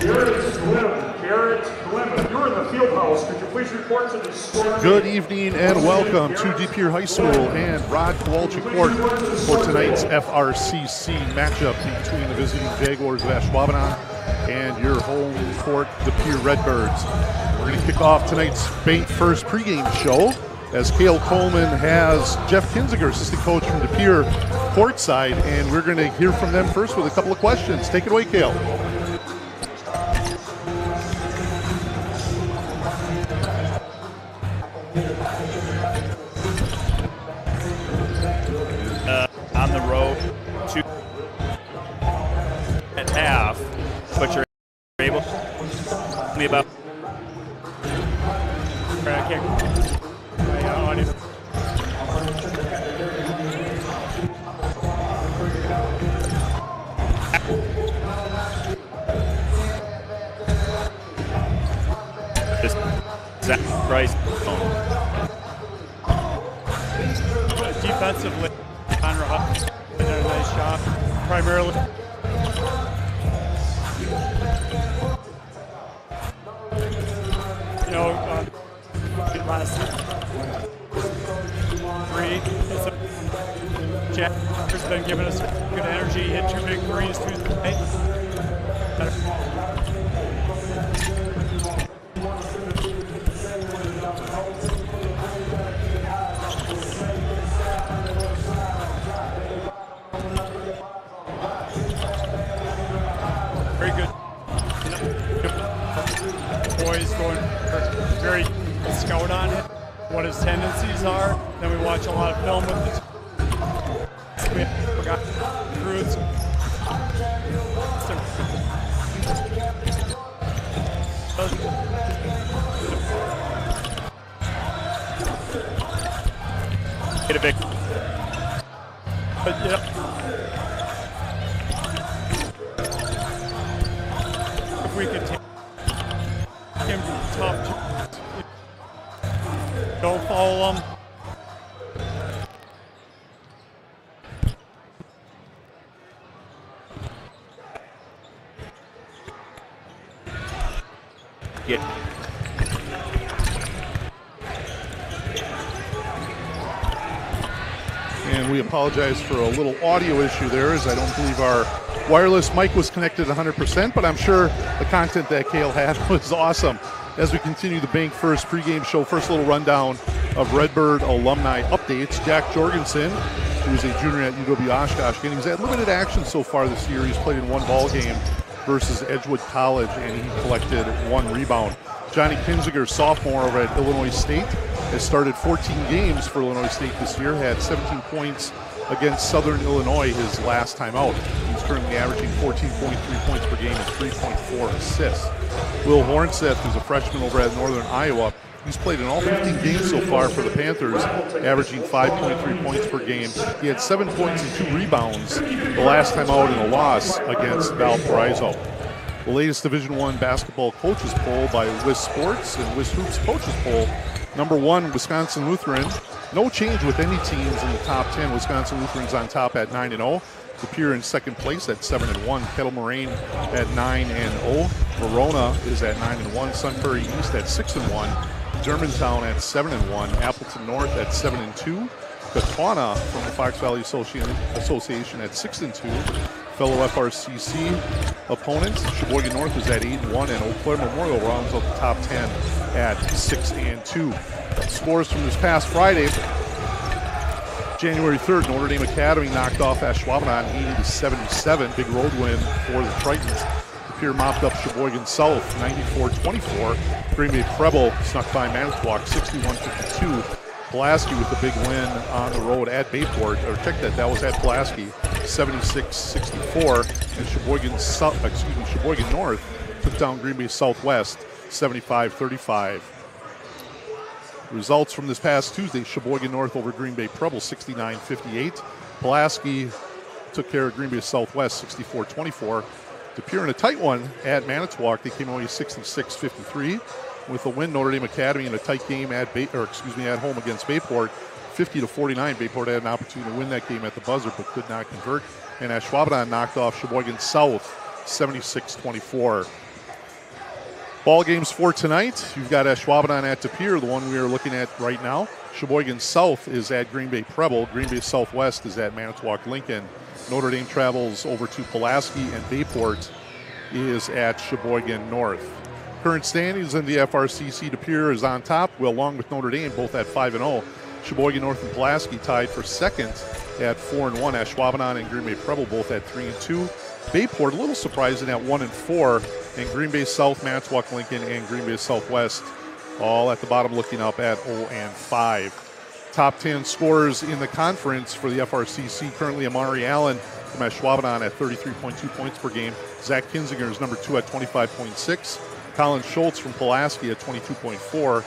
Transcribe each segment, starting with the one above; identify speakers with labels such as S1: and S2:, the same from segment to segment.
S1: You're in the field house. Could you please report to the score?
S2: Good evening and welcome to De Pere High School and Rod Kowalczyk Court for tonight's FRCC matchup between the visiting Jaguars of Ashwaubenon and your home court, De Pere Redbirds. We're going to kick off tonight's first pregame show as Cale Coleman has Jeff Kinziger, assistant coach from De Pere, courtside, and we're going to hear from them first with a couple of questions. Take it away, Cale.
S3: On the road to at half, but you're able to tell me about Price.
S4: Defensively, Conrad Huff did a nice job. Primarily, last three. Jaguars been giving us good energy. Hit 2 big threes Tuesday. Very good. Boys going very scout on it, what his tendencies are. Then we watch a lot of film with the we got Cruz.
S3: Get a big.
S4: But yeah. If we could take him to the top two, don't follow him.
S3: Yeah.
S2: And we apologize for a little audio issue there, as I don't believe our wireless mic was connected 100%, but I'm sure the content that Cale had was awesome. As we continue the Bank First pregame show, first little rundown of Redbird alumni updates. Jack Jorgensen, who is a junior at UW Oshkosh, and he's had limited action so far this year. He's played in one ball game versus Edgewood College, and he collected 1 rebound. Johnny Kinziger, sophomore over at Illinois State, has started 14 games for Illinois State this year, had 17 points against Southern Illinois his last time out. He's currently averaging 14.3 points per game and 3.4 assists. Will Hornseth, who's a freshman over at Northern Iowa, he's played in all 15 games so far for the Panthers, averaging 5.3 points per game. He had 7 points and 2 rebounds the last time out in a loss against Valparaiso. The latest Division I basketball coaches poll by Wiz Sports and Wiz Hoops coaches poll. Number 1, Wisconsin Lutheran. No change with any teams in the top 10. Wisconsin Lutheran's on top at 9-0. De Pere in second place at 7-1. Kettle Moraine at 9-0. Verona is at 9-1. Sun Prairie East at 6-1. Germantown at 7-1. Appleton North at 7-2. Katwana from the Fox Valley Association at 6-2. Fellow FRCC opponents, Sheboygan North is at 8-1, and Eau Claire Memorial rounds out the top 10 at 6-2. Scores from this past Friday, January 3rd, Notre Dame Academy knocked off Ashwaubenon 80-77. Big road win for the Tritons. De Pere mopped up Sheboygan South 94-24. Green Bay Preble snuck by Manitowoc 61-52. Pulaski with the big win on the road at Bayport, or check that was at Pulaski, 76-64, and Sheboygan North took down Green Bay Southwest 75-35. Results from this past Tuesday: Sheboygan North over Green Bay Preble 69-58. Pulaski took care of Green Bay Southwest 64-24. De Pere in a tight one at Manitowoc, they came away 66-53. With a win, Notre Dame Academy in a tight game at home against Bayport, 50-49. Bayport had an opportunity to win that game at the buzzer, but could not convert. And Ashwaubenon knocked off Sheboygan South, 76-24. Ball games for tonight. You've got Ashwaubenon at De Pere, the one we are looking at right now. Sheboygan South is at Green Bay Preble. Green Bay Southwest is at Manitowoc Lincoln. Notre Dame travels over to Pulaski, and Bayport is at Sheboygan North. Current standings in the FRCC, De Pere is on top, along with Notre Dame, both at 5-0. Sheboygan North and Pulaski tied for second at 4-1. Ashwaubenon and Green Bay Preble both at 3-2. Bayport, a little surprising, at 1-4. And Green Bay South, Manitowoc Lincoln, and Green Bay Southwest all at the bottom looking up at 0-5. Top 10 scorers in the conference for the FRCC. Currently Amari Allen from Ashwaubenon at 33.2 points per game. Zach Kinzinger is number 2 at 25.6. Colin Schultz from Pulaski at 22.4.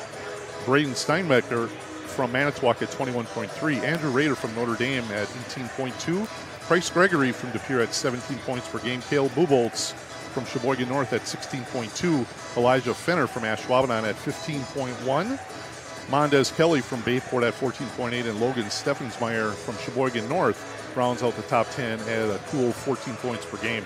S2: Braden Steinbecker from Manitowoc at 21.3. Andrew Rader from Notre Dame at 18.2. Price Gregory from De Pere at 17 points per game. Caleb Buboltz from Sheboygan North at 16.2. Elijah Fenner from Ashwaubenon at 15.1. Mondez Kelly from Bayport at 14.8. And Logan Steffensmeyer from Sheboygan North rounds out the top 10 at a cool 14 points per game.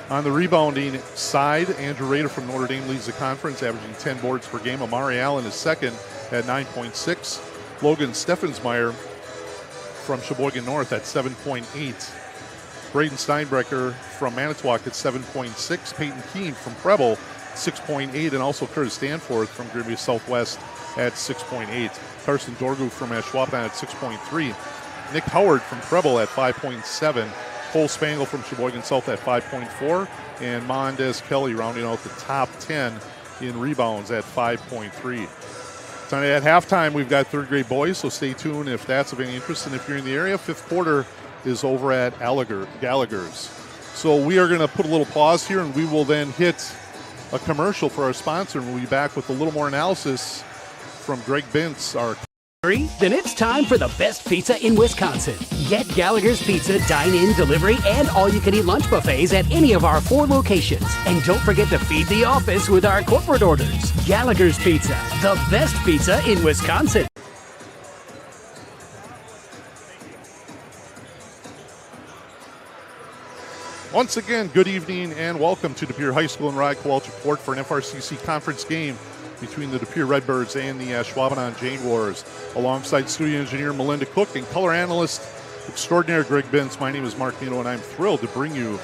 S2: On the rebounding side, Andrew Rader from Notre Dame leads the conference, averaging 10 boards per game. Amari Allen is second at 9.6. Logan Steffensmeyer from Sheboygan North at 7.8. Braden Steinbrecker from Manitowoc at 7.6. Peyton Keene from Preble, 6.8. And also Curtis Danforth from Green Bay Southwest at 6.8. Carson Dorgu from Ashwaubenon at 6.3. Nick Howard from Preble at 5.7. Cole Spangle from Sheboygan South at 5.4. And Mondez Kelly rounding out the top 10 in rebounds at 5.3. Tonight at halftime, we've got third grade boys, so stay tuned if that's of any interest. And if you're in the area, fifth quarter is over at Gallagher's. So we are going to put a little pause here, and we will then hit a commercial for our sponsor, and we'll be back with a little more analysis from Greg Bintz, our
S5: Then it's time for the best pizza in Wisconsin. Get Gallagher's Pizza dine-in, delivery, and all-you-can-eat lunch buffets at any of our 4 locations. And don't forget to feed the office with our corporate orders. Gallagher's Pizza, the best pizza in Wisconsin.
S2: Once again, good evening and welcome to De Pere High School and Rod Kowalczyk Court for an FRCC conference game between the De Pere Redbirds and the Ashwaubenon Jaguars. Alongside studio engineer Melinda Cook and color analyst extraordinaire Greg Bintz, my name is Mark Nino, and I'm thrilled to bring you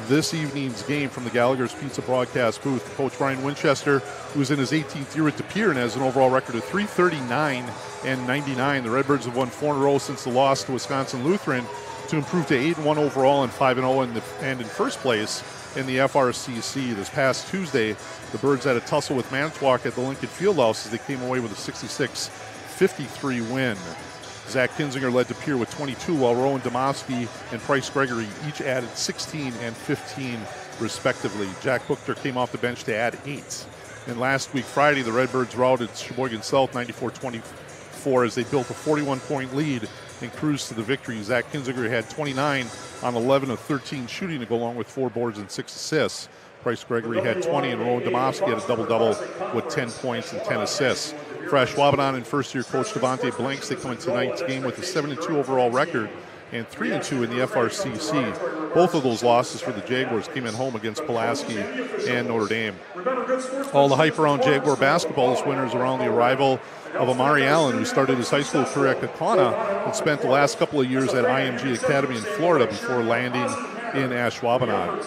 S2: this evening's game from the Gallagher's Pizza broadcast booth. Coach Brian Winchester, who's in his 18th year at De Pere and has an overall record of 339-99. The Redbirds have won 4 in a row since the loss to Wisconsin Lutheran to improve to 8-1 overall and 5-0 and in first place in the FRCC. This past Tuesday, the Birds had a tussle with Manitowoc at the Lincoln Fieldhouse as they came away with a 66-53 win. Zach Kinzinger led De Pere with 22, while Rowan Domofsky and Price Gregory each added 16 and 15 respectively. Jack Hookter came off the bench to add 8. And last week, Friday, the Redbirds routed Sheboygan South 94-24 as they built a 41-point lead and cruised to the victory. Zach Kinzinger had 29 on 11 of 13 shooting to go along with 4 boards and 6 assists. Price Gregory had 20, and Rowan Domofsky had a double-double with 10 points and 10 assists. For Ashwaubenon and first-year coach Devontae Blanks, they come in tonight's game with a 7-2 overall record and 3-2 in the FRCC. Both of those losses for the Jaguars came in home against Pulaski and Notre Dame. All the hype around Jaguar basketball this winter is around the arrival of Amari Allen, who started his high school career at Kaukauna and spent the last couple of years at IMG Academy in Florida before landing in Ashwaubenon.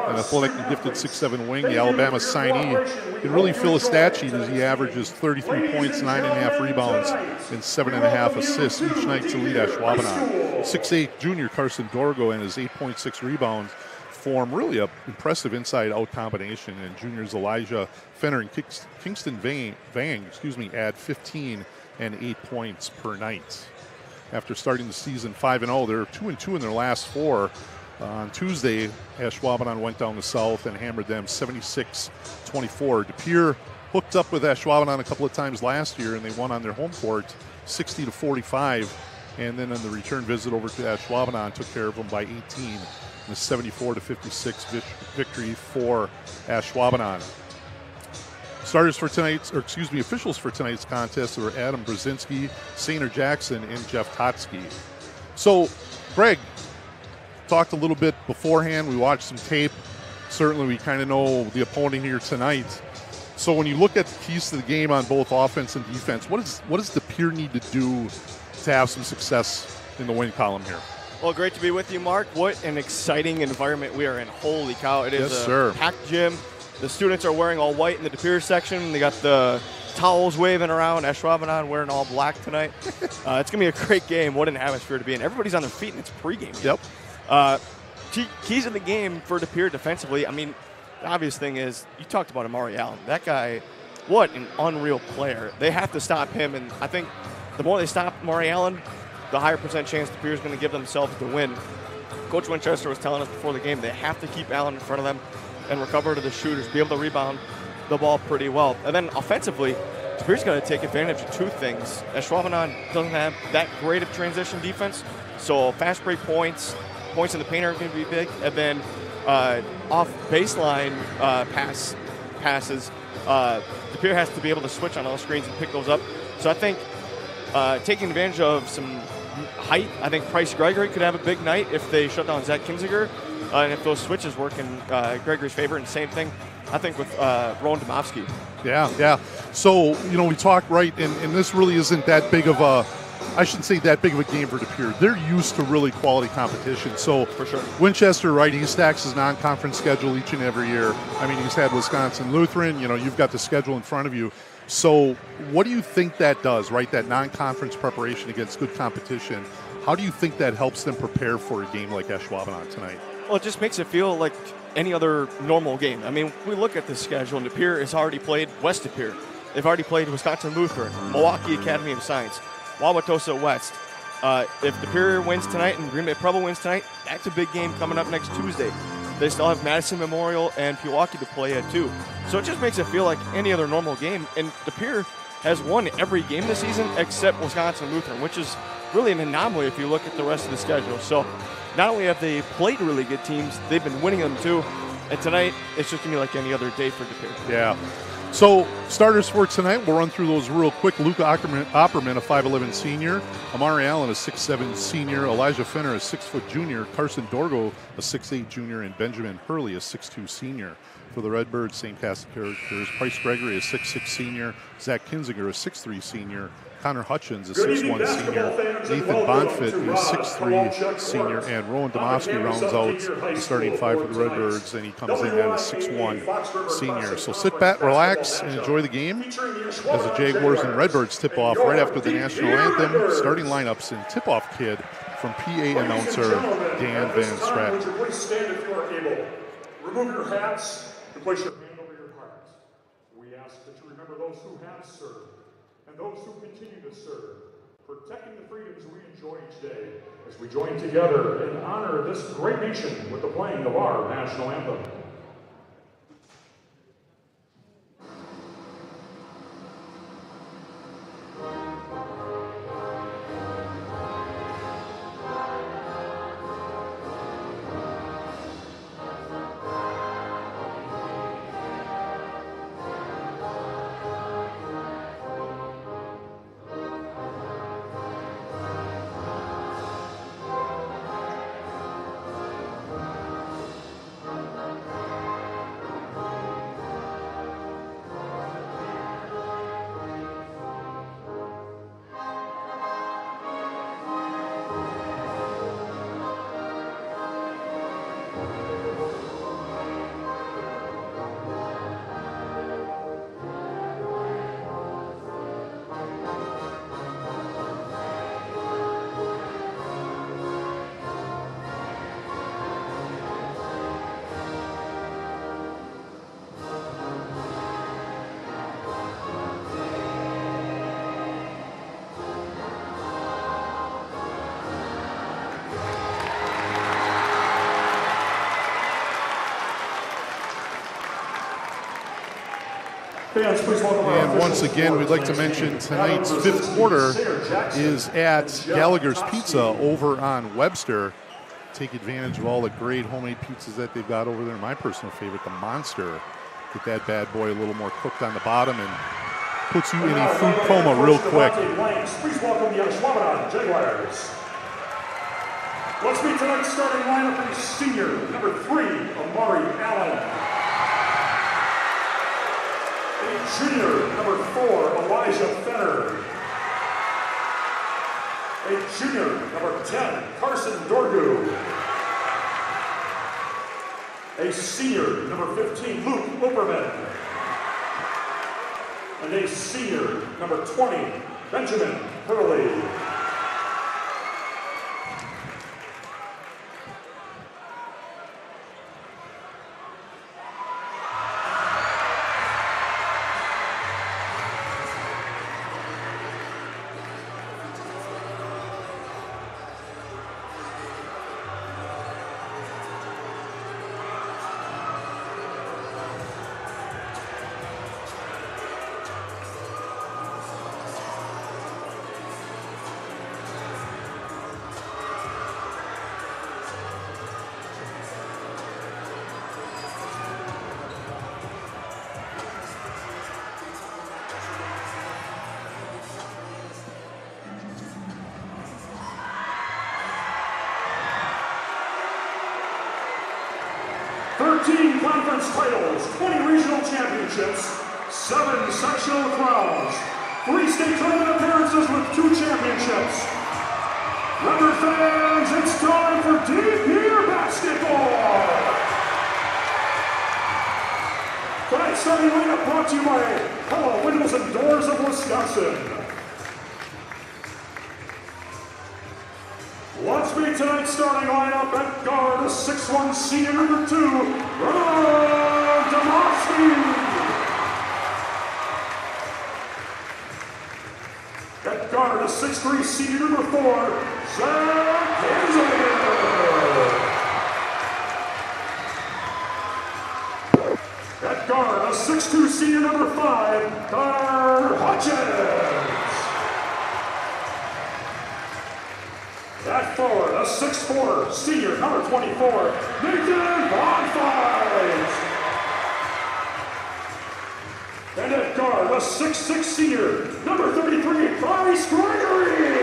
S2: An athletic and gifted 6'7" wing, the Alabama signee can really fill a stat sheet as he averages 33 points, 9.5 rebounds, and 7.5 assists each night to lead Ashwaubenon. 6'8" junior Carson Dorgo and his 8.6 rebounds form really an impressive inside-out combination, and juniors Elijah Fenner and Kingston Vang add 15 and 8 points per night. After starting the season 5-0, they're 2-2 in their last 4. On Tuesday, Ashwaubenon went down the south and hammered them 76-24. De Pere hooked up with Ashwaubenon a couple of times last year, and they won on their home court 60-45. And then on the return visit over to Ashwaubenon, took care of them by 18 in a 74-56 victory for Ashwaubenon. Officials for tonight's contest were Adam Brzezinski, Sainer Jackson, and Jeff Totsky. So, Greg, talked a little bit beforehand. We watched some tape. Certainly we kind of know the opponent here tonight. So when you look at the keys to the game on both offense and defense, what does the Pere need to do to have some success in the win column here?
S3: Well, great to be with you, Mark. What an exciting environment we are in. Holy cow. It is a packed gym. The students are wearing all white in the Pere section. They got the towels waving around. Ashwaubenon wearing all black tonight. It's going to be a great game. What an atmosphere to be in. Everybody's on their feet, and it's pregame.
S2: Yep.
S3: Keys of the game for Pere defensively. I mean, the obvious thing is, you talked about Amari Allen. That guy, what an unreal player. They have to stop him, and I think the more they stop Amari Allen, the higher percent chance Pere is going to give themselves the win. Coach Winchester was telling us before the game they have to keep Allen in front of them and recover to the shooters, be able to rebound the ball pretty well. And then offensively, Pere's going to take advantage of two things. Ashwaubenon doesn't have that great of transition defense, so fast break points in the paint are going to be big. And then off baseline passes, Pere has to be able to switch on all screens and pick those up. So I think taking advantage of some height, I think Price Gregory could have a big night if they shut down Zach Kinziger. And if those switches work in Gregory's favor, and same thing, I think, with Rowan Domofsky.
S2: Yeah. So, we talk, right, and this really isn't that big of a, I shouldn't say that big of a game for Pere. They're used to really quality competition. So,
S3: for sure,
S2: Winchester, right, he stacks his non-conference schedule each and every year. I mean, he's had Wisconsin Lutheran, you've got the schedule in front of you. So what do you think that does, right, that non-conference preparation against good competition? How do you think that helps them prepare for a game like Ashwaubenon tonight?
S3: Well, it just makes it feel like any other normal game. I mean, we look at the schedule, and Pere has already played West Pere. They've already played Wisconsin Lutheran, Milwaukee Academy of Science, Wauwatosa West. If Pere wins tonight and Green Bay Preble wins tonight, that's a big game coming up next Tuesday. They still have Madison Memorial and Pewaukee to play at too. So it just makes it feel like any other normal game. And Pere has won every game this season except Wisconsin Lutheran, which is really an anomaly if you look at the rest of the schedule. So not only have they played really good teams, they've been winning them too. And tonight, it's just going to be like any other day for Pere.
S2: Yeah. So starters for tonight, we'll run through those real quick. Luke Opperman, a 5'11 senior. Amari Allen, a 6'7 senior. Elijah Fenner, a 6' junior. Carson Dorgo, a 6'8 junior. And Benjamin Hurley, a 6'2 senior. For the Redbirds, same cast of characters. Price Gregory, a 6'6 senior. Zach Kinziger, a 6'3 senior. Connor Hutchins, a 6'1 senior. Nathan Bonfit, a 6'3 senior. And Rowan Domofsky rounds out the starting five for the Redbirds, and he comes in at a 6'1 senior. So sit back, relax, and enjoy the game as the Jaguars and Redbirds tip off right after the national anthem. Starting lineups and tip-off kid from PA announcer Dan Van Stratton.
S1: Please stand if you are able. Remove your hats and place your hand over your heart. We ask that you remember those who have served and those who continue to serve, protecting the freedoms we enjoy each day as we join together and honor this great nation with the playing of our national anthem.
S2: And once again, we'd like to mention tonight's fifth quarter is at Gallagher's Pizza over on Webster. Take advantage of all the great homemade pizzas that they've got over there. My personal favorite, the Monster. Get that bad boy a little more cooked on the bottom and puts you in a food coma real quick.
S1: Please welcome the Ashwaubenon Jaguars. Let's meet tonight's starting lineup is senior, number 3, Amari Allen. junior, number 4, Elijah Fenner. A junior, number 10, Carson Dorgu. A senior, number 15, Luke Oberman. And a senior, number 20, Benjamin Hurley. Conference titles, 20 regional championships, 7 sectional crowns, 3 state tournament appearances with 2 championships. Redbird fans, it's time for Deep Here Basketball! Tonight's starting lineup brought to you by Hello Windows and Doors of Wisconsin. Let's meet tonight's starting lineup at guard, a 6'1" senior number 2, Demoski. At guard, a 6'3" senior number 4, Zach Hazel. At guard, a 6'2" senior number 5, Connor Hutchins. At forward, a 6'4" senior, number 24, Nathan Bonfight. And at guard, a 6'6" senior, number 33, Bryce Gregory.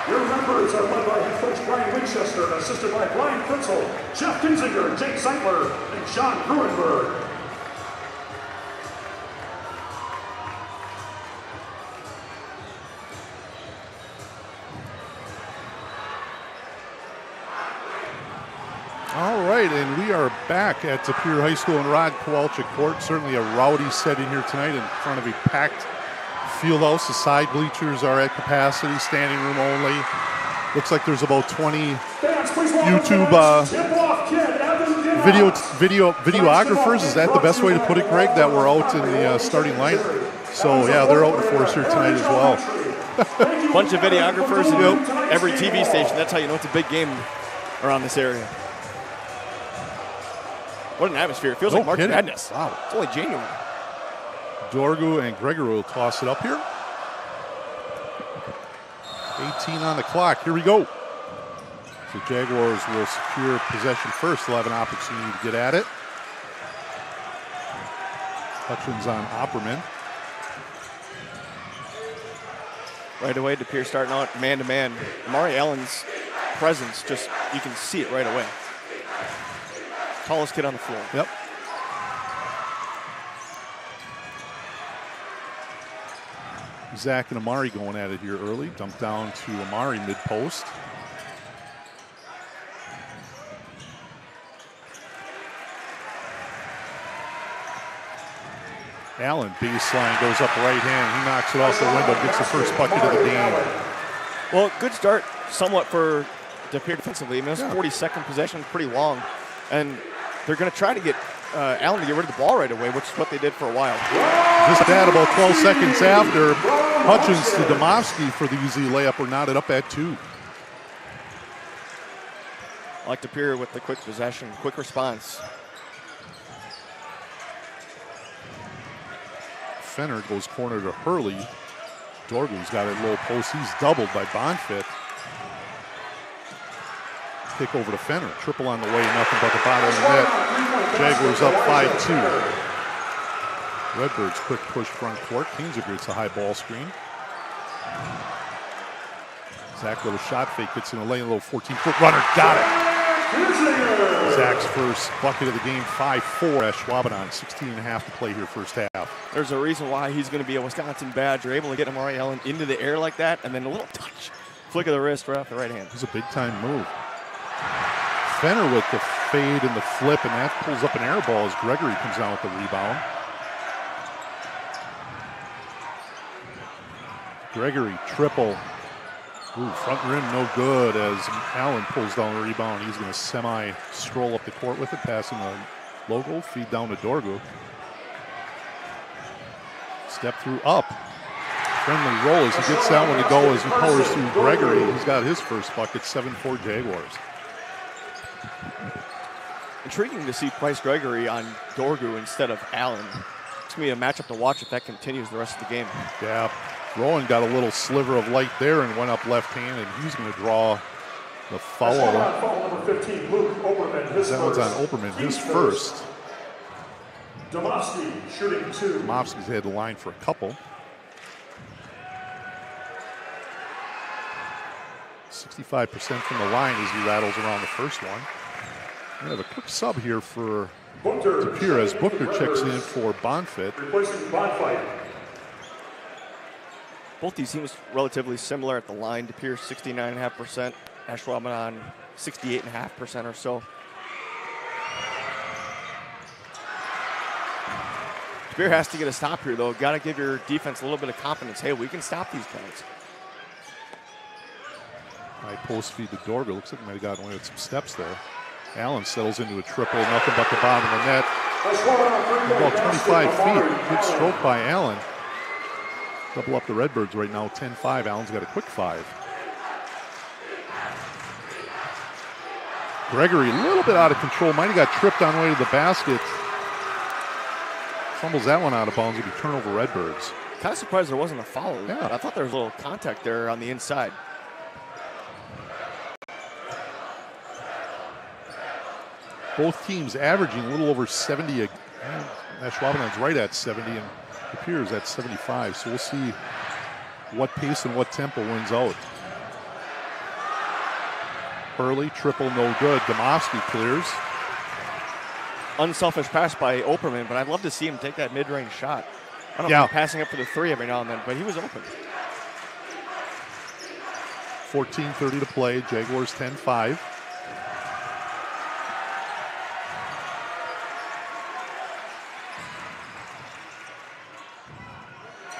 S1: Your members are led by head coach Brian Winchester and assisted by Brian Fritzel, Jeff Kinzinger, Jake Zeitler, and John Gruenberg.
S2: All right, and we are back at Pere High School in Rod Kowalczyk Court. Certainly a rowdy setting here tonight in front of a packed field house. The side bleachers are at capacity, standing room only. Looks like there's about 20 YouTube videographers. Is that the best way to put it, Greg? That we're out in the starting line. So yeah, they're out for us here tonight as well.
S3: Bunch of videographers in every TV station. That's how you know it's a big game around this area. What an atmosphere. It feels like March Madness. Wow. It's only January.
S2: Dorgu and Gregory will toss it up here. 18 on the clock. Here we go. So Jaguars will secure possession first. They'll have an opportunity to get at it. Hutchins on Opperman.
S3: Right away, Pere starting out man-to-man. Amari Allen's presence, just you can see it right away. Tallest kid on the floor.
S2: Yep. Zach and Amari going at it here early. Dump down to Amari mid-post. Allen, baseline, goes up right hand. He knocks it off the window, gets the first bucket of the game.
S3: Well, good start somewhat for Pere defensively. I mean, this 42nd possession, pretty long. And they're going to try to get Allen to get rid of the ball right away, which is what they did for a while.
S2: Just that, about 12 seconds after, Hutchins to Demoski for the easy layup. We're knotted up at 2.
S3: I like Pere with the quick possession, quick response.
S2: Fenner goes corner to Hurley. Dorgu's got a low post. He's doubled by Bonfit. Kick over to Fenner. Triple on the way, nothing but the bottom of the net. Jaguars up 5-2. Redbirds quick push front court. Kinziger gets a high ball screen. Zach with a shot fake, gets in a lane, a little 14-foot runner. Got it. Zach's first bucket of the game, 5-4. Ashwaubenon, 16.5 to play here first half.
S3: There's a reason why he's going to be a Wisconsin Badger, able to get Amari Allen into the air like that, and then a little touch, flick of the wrist right off the right hand.
S2: It was a big-time move. Fenner with the fade and the flip, and that pulls up an air ball as Gregory comes down with the rebound. Gregory, triple. Ooh, front rim no good as Allen pulls down the rebound. He's going to semi-stroll up the court with it, passing the logo, feed down to Dorgu. Step through up. Friendly roll as he gets that one to go as he powers through Gregory. He's got his first bucket, 7-4 Jaguars.
S3: Intriguing to see Price Gregory on Dorgu instead of Allen. It's going to be a matchup to watch if that continues the rest of the game.
S2: Yeah, Rowan got a little sliver of light there and went up left-handed. He's going to draw the foul.
S1: Foul number 15, Luke Oberman, his
S2: that
S1: first.
S2: one's on Oberman, his first.
S1: Domofsky shooting 2.
S2: Domofsky's had the line for a couple. 65% from the line as he rattles around the first one. We have a quick sub here for Pere as Booker checks in for Bonfit.
S1: Replacing Bonfit.
S3: Both these teams relatively similar at the line. Pere 69.5%, Ashwaubenon 68.5% or so. Pere has to get a stop here, though. Got to give your defense a little bit of confidence. Hey, we can stop these guys.
S2: High post feed to Dorga. Looks like he might have gotten away with some steps there. Allen settles into a triple, nothing but the bottom of the net. About 25 feet. Good stroke by Allen. Double up the Redbirds right now, 10-5. Allen's got a quick 5. Gregory, a little bit out of control. Might have got tripped on the way to the basket. Fumbles that one out of bounds. It'll be turnover Redbirds.
S3: Kind of surprised there wasn't a foul.
S2: Yeah.
S3: I thought there was a little contact there on the inside.
S2: Both teams averaging a little over 70. Ashwaubenon's right at 70, and Pere's at 75. So we'll see what pace and what tempo wins out. Hurley, triple, no good. Domofsky clears.
S3: Unselfish pass by Operman, but I'd love to see him take that mid-range shot. I don't know if he's passing up for the 3 every now and then, but he was open.
S2: 14:30 to play. Jaguars 10-5.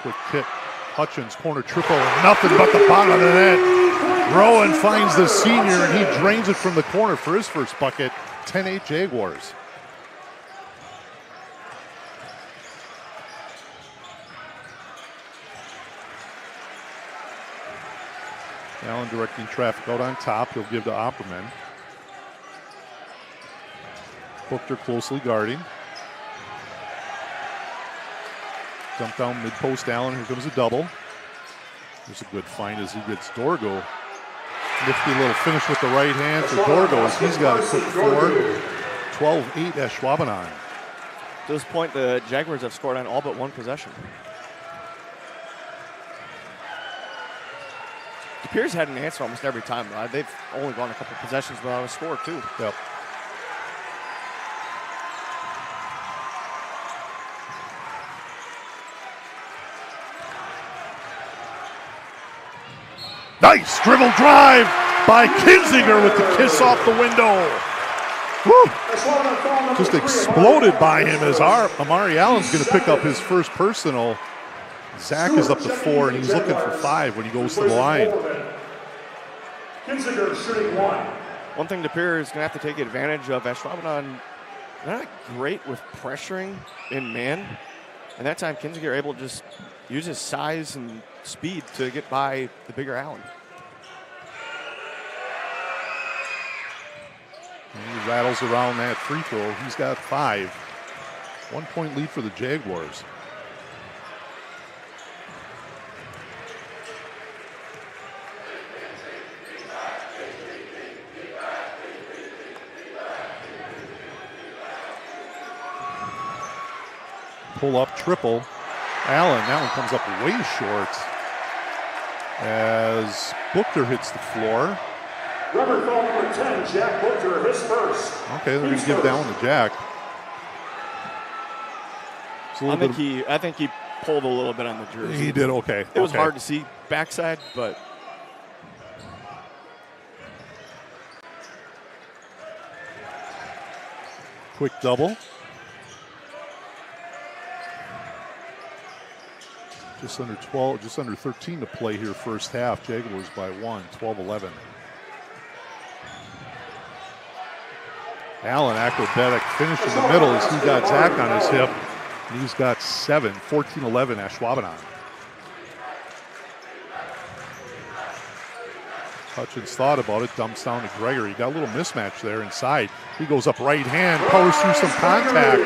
S2: Quick kick. Hutchins, corner triple, nothing but the bottom of the net. Rowan finds the senior, and he drains it from the corner for his first bucket. 10-8 Jaguars. Allen directing traffic out on top. He'll give to Opperman. Booker closely guarding. Dump down mid-post Allen. Here comes a double. There's a good find as he gets Dorgo. Nifty little finish with the right hand for Dorgo as he's got a quick 4. 12-8 Ashwaubenon.
S3: To this point, the Jaguars have scored on all but one possession. Pere's had an answer almost every time. They've only gone a couple possessions without a score, too.
S2: Yep. Nice dribble drive by Kinzinger with the kiss off the window. Woo! Just exploded by him as Amari Allen's going to pick up his first personal. Zach is up to 4, and he's looking for 5 when he goes to the line.
S1: Kinzinger shooting 1.
S3: One thing Pere is going to have to take advantage of. Ashwaubenon not great with pressuring in man. And that time, Kinzinger able to just use his size and speed to get by the bigger Allen.
S2: And he rattles around that free throw. He's got 5. 1 point lead for the Jaguars. Pull up triple. Allen, that one comes up way short as Booker hits the floor.
S1: Rubber foul number 10, Jack Booker, his first.
S2: Okay, they're going to give that one to Jack.
S3: I think he pulled a little bit on the jersey.
S2: He did, okay.
S3: It was hard to see backside, but
S2: quick double. Just under 12, just under 13 to play here first half. Jaguars by 1, 12-11. Allen, acrobatic finish in the middle as he got Zach on his hip. And he's got 7, 14-11 Ashwaubenon. Hutchins thought about it, dumps down to Gregory. Got a little mismatch there inside. He goes up right hand, powers through some contact.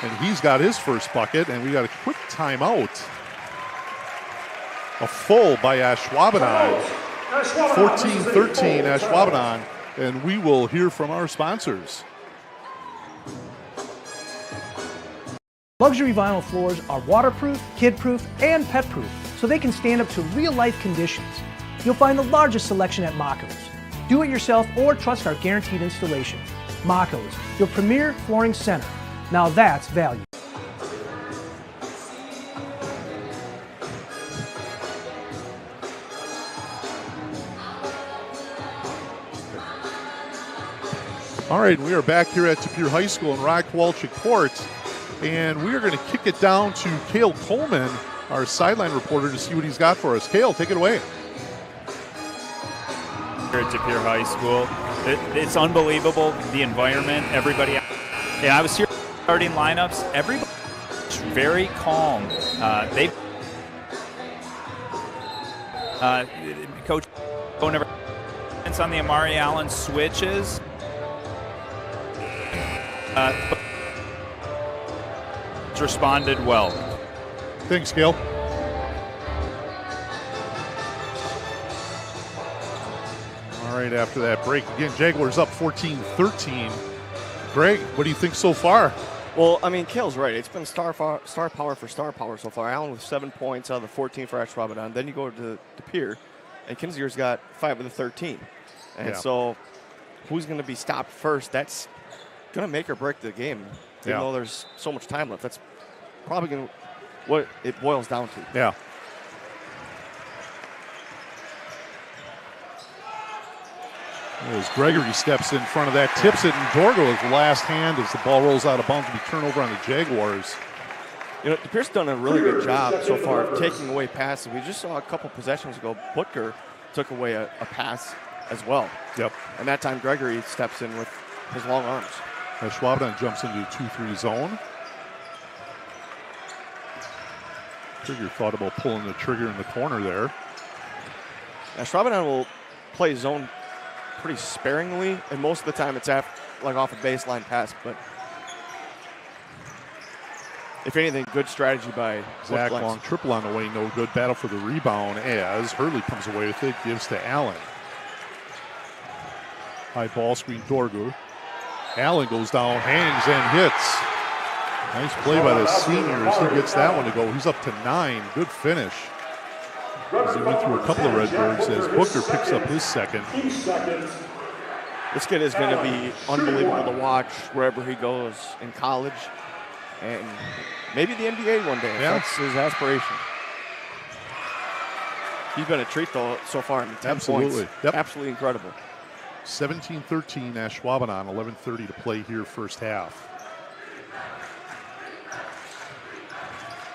S2: And he's got his first bucket, and we got a quick timeout. A full by Ashwaubenon. 14-13 Ashwaubenon. And we will hear from our sponsors.
S6: Luxury vinyl floors are waterproof, kid-proof, and pet-proof, so they can stand up to real-life conditions. You'll find the largest selection at Mako's. Do it yourself or trust our guaranteed installation. Mako's, your premier flooring center. Now that's value.
S2: All right, we are back here at Tapir High School in Rock-Walchik Court, and we are going to kick it down to Cale Coleman, our sideline reporter, to see what he's got for us. Cale, take it away.
S7: Here at Tapir High School, it's unbelievable, the environment, everybody. Yeah, I was here starting lineups. Everybody's very calm. Coach never on the Amari Allen switches. Responded well.
S2: Thanks, Cale. All right, after that break, again, Jaguars up 14-13. Greg, what do you think so far?
S3: well, I mean, Cale's right. It's been star power for star power so far. Allen with 7 points out of the 14 for Ashwaubenon. Then you go to Pere, and Kinzinger's got 5 of the 13. And so who's going to be stopped first? That's going to make or break the game. Even though there's so much time left. That's probably going to what it boils down to.
S2: Yeah. As Gregory steps in front of that, tips it, and Dorgo's last hand as the ball rolls out of bounds to be turned over on the Jaguars.
S3: You know, Pierce's done a really good job so far of taking away passes. We just saw a couple possessions ago, Butker took away a pass as well.
S2: Yep.
S3: And that time Gregory steps in with his long arms.
S2: Ashwaubenon jumps into a 2-3 zone. Trigger thought about pulling the trigger in the corner there.
S3: Ashwaubenon will play zone pretty sparingly, and most of the time it's like off a baseline pass, but if anything, good strategy by
S2: Zach long triple on the way, no good. Battle for the rebound as Hurley comes away with it, gives to Allen. High ball screen, Dorgu. Allen goes down, hangs, and hits. Nice play by the senior as he gets that one to go. He's up to 9. Good finish. As he went through a couple of Redbirds as Booker picks up his second.
S3: This kid is going to be unbelievable to watch wherever he goes in college and maybe the NBA one day.
S2: Yeah.
S3: That's his aspiration. He's been a treat though so far in 10
S2: Absolutely.
S3: points.
S2: Yep.
S3: Absolutely incredible.
S2: 17-13 Ashwaubenon, 11:30 to play here first half.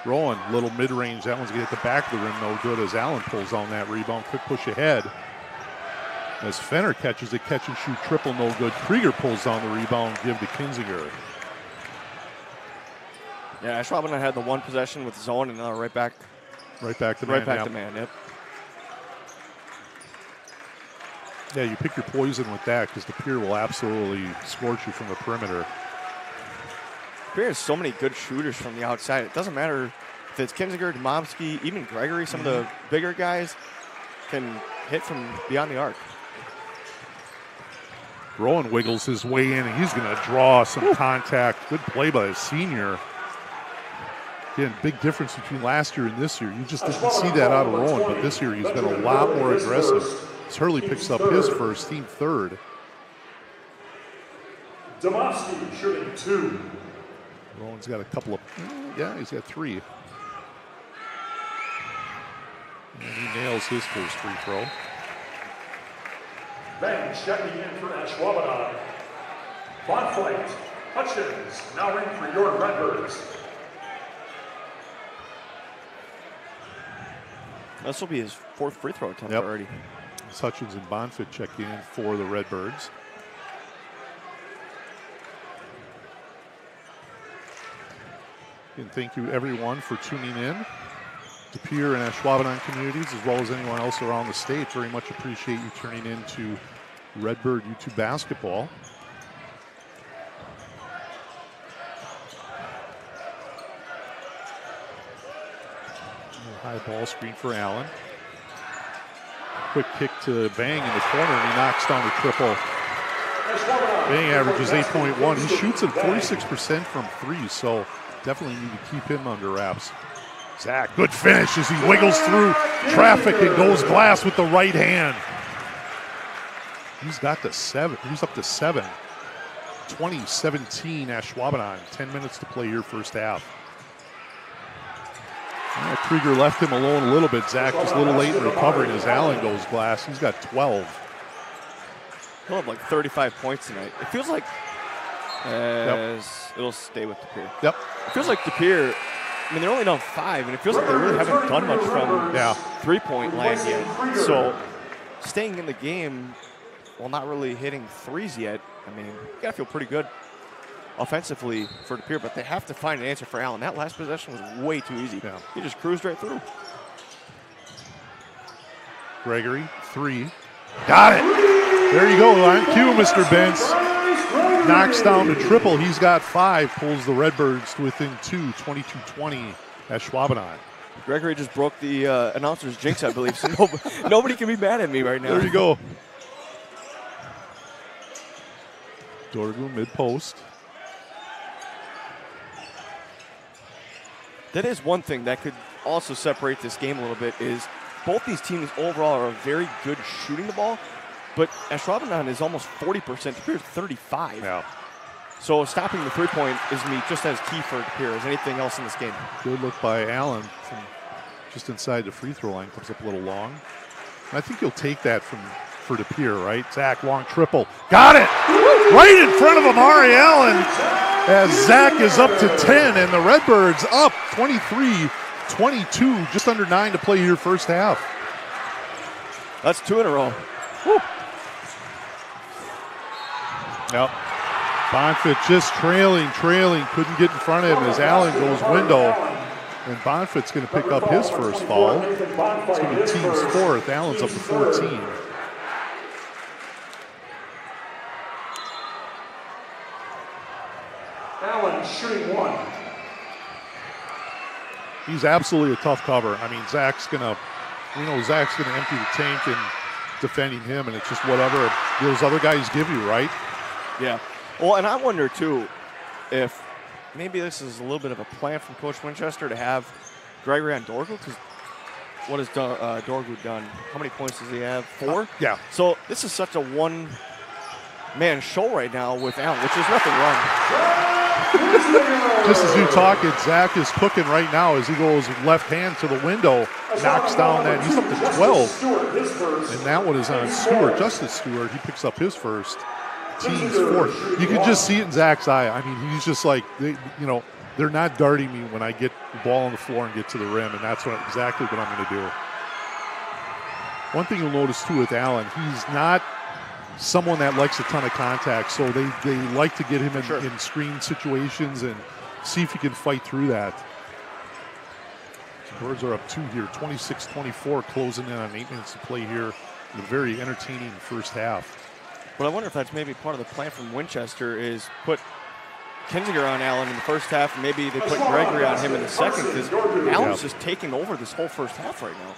S2: Rowan, little mid-range. That one's going to hit the back of the rim, no good as Allen pulls on that rebound. Quick push ahead. As Fenner catches it, catch and shoot triple, no good. Krieger pulls on the rebound, give to Kinzinger.
S3: Yeah, Ashwaubenon had the one possession with zone and right back.
S2: Right back to man.
S3: Right back to man, yep.
S2: Yeah, you pick your poison with that because the Pere will absolutely scorch you from the perimeter.
S3: Pere has so many good shooters from the outside. It doesn't matter if it's Kinzinger, Domomsky, even Gregory, some of the bigger guys can hit from beyond the arc.
S2: Rowan wiggles his way in, and he's going to draw some contact. Good play by the senior. Again, big difference between last year and this year. You just didn't see that out of Rowan, but this year he's been a lot more aggressive. as Hurley picks up his first, team third.
S1: Domofsky shooting 2.
S2: Rowan's got a couple of, he's got 3. And he nails his first free throw.
S1: Bang checking in for Ashwaubenon. Bonflight, Hutchins now in for your Redbirds.
S3: This will be his 4th free throw attempt already.
S2: Hutchins and Bonfit checking in for the Redbirds. And thank you everyone for tuning in. De Pere and Ashwaubenon communities, as well as anyone else around the state. Very much appreciate you tuning in to Redbird YouTube basketball. High ball screen for Allen. Quick kick to Bang in the corner, and he knocks down the triple. Bang averages 8.1. He shoots at 46% from 3, so definitely need to keep him under wraps. Zach, good finish as he wiggles through traffic and goes glass with the right hand. He's got the 7. He's up to 7. 20-17 Ashwaubenon. 10 minutes to play here first half. Krieger left him alone a little bit. Zach just a little late in recovering as Allen goes glass. He's got 12.
S3: He'll have like 35 points tonight. It feels like it'll stay with De Pere.
S2: Yep.
S3: It feels like De Pere, I mean, they're only down 5, and it feels like they really haven't done much from three-point land yet. So staying in the game while not really hitting threes yet, I mean, you got to feel pretty good offensively for De Pere, but they have to find an answer for Allen. That last possession was way too easy.
S2: Yeah.
S3: He just cruised right through.
S2: Gregory, 3. Got it. There you go. On cue, Mr. Benz. Knocks down the triple. He's got 5. Pulls the Redbirds to within 2. 22-20 Ashwaubenon.
S3: Gregory just broke the announcer's jinx, I believe, so nobody can be mad at me right now.
S2: There you go. Dorgu mid-post.
S3: That is one thing that could also separate this game a little bit is both these teams overall are very good shooting the ball, but Ashwaubenon is almost 40%, De Pere is 35%.
S2: Yeah.
S3: So stopping the three-point is me just as key for De Pere as anything else in this game.
S2: Good look by Allen from just inside the free throw line. Comes up a little long. And I think you'll take that for De Pere, right? Zach, long triple. Got it! Right in front of Amari Allen as Zach is up to 10 and the Redbirds up 23-22. Just under 9 to play here first half.
S3: That's 2 in a row.
S2: Woo. Yep. Bonfit just trailing. Couldn't get in front of him as Allen goes window. And Bonfit's going to pick up his first foul. It's going to be team's 4th. Allen's up to 14.
S1: Allen shooting 1.
S2: He's absolutely a tough cover. I mean, Zach's going to empty the tank and defending him, and it's just whatever those other guys give you, right?
S3: Yeah. Well, and I wonder, too, if maybe this is a little bit of a plan from Coach Winchester to have Gregory on Dorgu, because what has Dorgu done? How many points does he have? 4?
S2: Yeah.
S3: So this is such a one-man show right now with Allen, which is nothing wrong.
S2: Just as you talk it, Zach is cooking right now as he goes left hand to the window, knocks down that. He's up to 12. And that one is on Stewart, Justice Stewart. He picks up his first. Team's 4th. You can just see it in Zach's eye. I mean, he's just like, they're not darting me when I get the ball on the floor and get to the rim, and that's exactly what I'm going to do. One thing you'll notice, too, with Allen, he's not someone that likes a ton of contact, so they like to get him in screen situations and see if he can fight through that. So Birds are up 2 here, 26-24, closing in on 8 minutes to play here in a very entertaining first half.
S3: But I wonder if that's maybe part of the plan from Winchester is put Kinzinger on Allen in the first half, and maybe they put Gregory on him in the second, because Allen's just taking over this whole first half right now.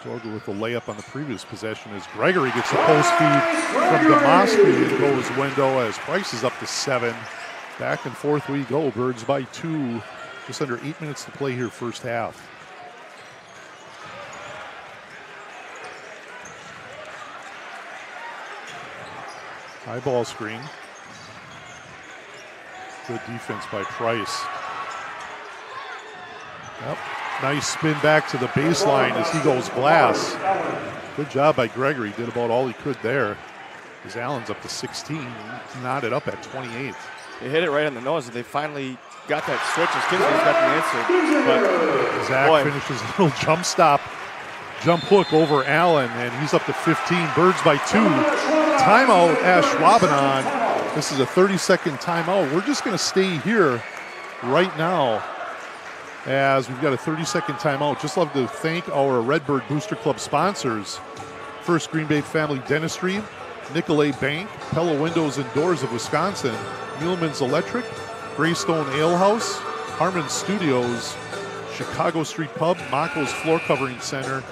S2: Dorgu with the layup on the previous possession as Gregory gets the post feed from Domofsky and goes window as Price is up to 7. Back and forth we go. Birds by 2. Just under 8 minutes to play here first half. High ball screen. Good defense by Price. Yep. Nice spin back to the baseline as he goes glass. Good job by Gregory. Did about all he could there. As Allen's up to 16. Knotted up at 28.
S3: They hit it right on the nose. They finally got that switch as Kinsley's got the answer. But
S2: Zach finishes a little jump stop. Jump hook over Allen, and he's up to 15. Birds by 2. Timeout, Ashwaubenon. This is a 30-second timeout. We're just going to stay here right now as we've got a 30-second timeout. Just love to thank our Redbird Booster Club sponsors. First Green Bay Family Dentistry, Nicolay Bank, Pella Windows and Doors of Wisconsin, Muleman's Electric, Greystone Ale House, Harmon Studios, Chicago Street Pub, Mako's Floor Covering Center,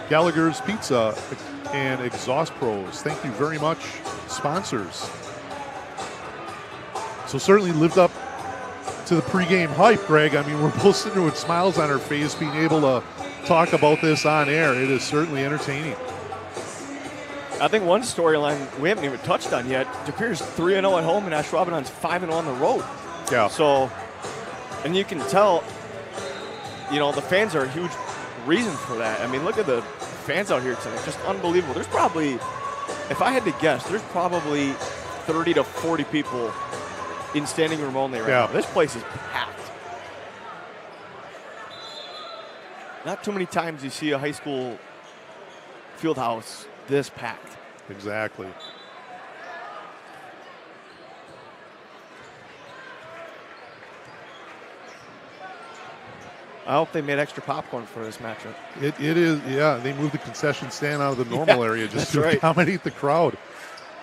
S2: Gallagher's Pizza, and Exhaust Pros. Thank you very much, sponsors. So certainly lived up to the pregame hype, Greg. I mean, we're both sitting there with smiles on our face being able to talk about this on air. It is certainly entertaining.
S3: I think one storyline we haven't even touched on yet, De Pere's 3-0 at home and Ashwaubenon's 5-0 on the road.
S2: Yeah.
S3: So, and you can tell, you know, the fans are a huge reason for that. I mean, look at the fans out here tonight. Just unbelievable. There's probably, if I had to guess, there's probably 30 to 40 people in standing room only right now. This place is packed. Not too many times you see a high school field house this packed.
S2: Exactly.
S3: I hope they made extra popcorn for this matchup.
S2: It is, yeah. They moved the concession stand out of the normal area just to accommodate the crowd.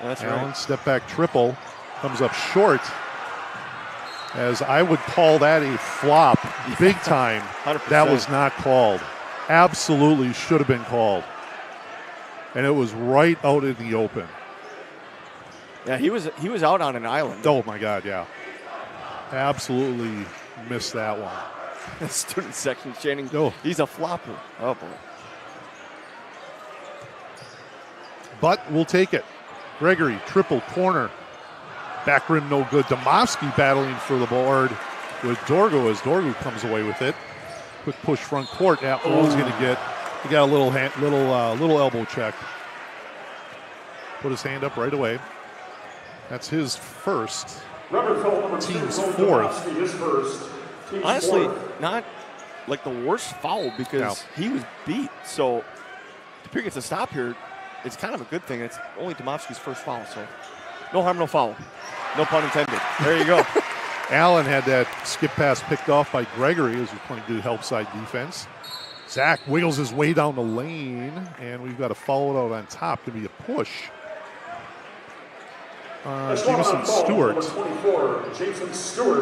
S3: That's
S2: Allen,
S3: right.
S2: step back triple, comes up short. As I would call that a flop, big time.
S3: 100%.
S2: That was not called. Absolutely should have been called. And it was right out in the open.
S3: Yeah, he was out on an island.
S2: Oh my God, yeah. Absolutely missed that one.
S3: The student section chanting,
S2: Oh.
S3: He's a flopper. Oh, boy.
S2: But we'll take it. Gregory, triple corner. Back rim no good. Domofsky battling for the board with Dorgo as Dorgo comes away with it. Quick push front court. One's going to get. He got a little elbow check. Put his hand up right away. That's his first. Team's fourth.
S3: Honestly, not like the worst foul because he was beat. So De Pere gets a stop here. It's kind of a good thing. It's only Domofsky's first foul. So no harm, no foul. No pun intended. There you go.
S2: Allen had that skip pass picked off by Gregory as we're playing good help side defense. Zach wiggles his way down the lane, and we've got a foul out on top. Could be a push. Jameson Stewart.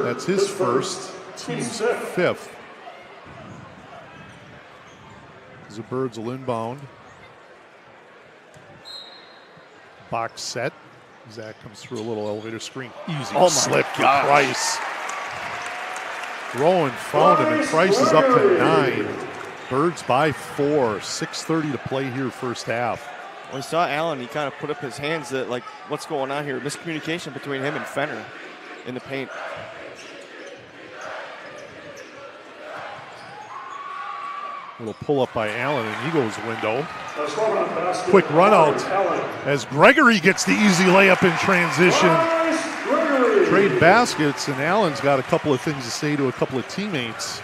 S2: That's his first. Team's fifth. The Birds will inbound. Box set. Zach comes through a little elevator screen. Easy slip for Price. Rowan found him, and Price is up to 9. Birds by 4. 6:30 to play here first half.
S3: When we saw Allen, he kind of put up his hands that, like, what's going on here? Miscommunication between him and Fenner in the paint.
S2: Little pull-up by Allen in Eagles window. Quick run out as Gregory gets the easy layup in transition. Trade baskets, and Allen's got a couple of things to say to a couple of teammates.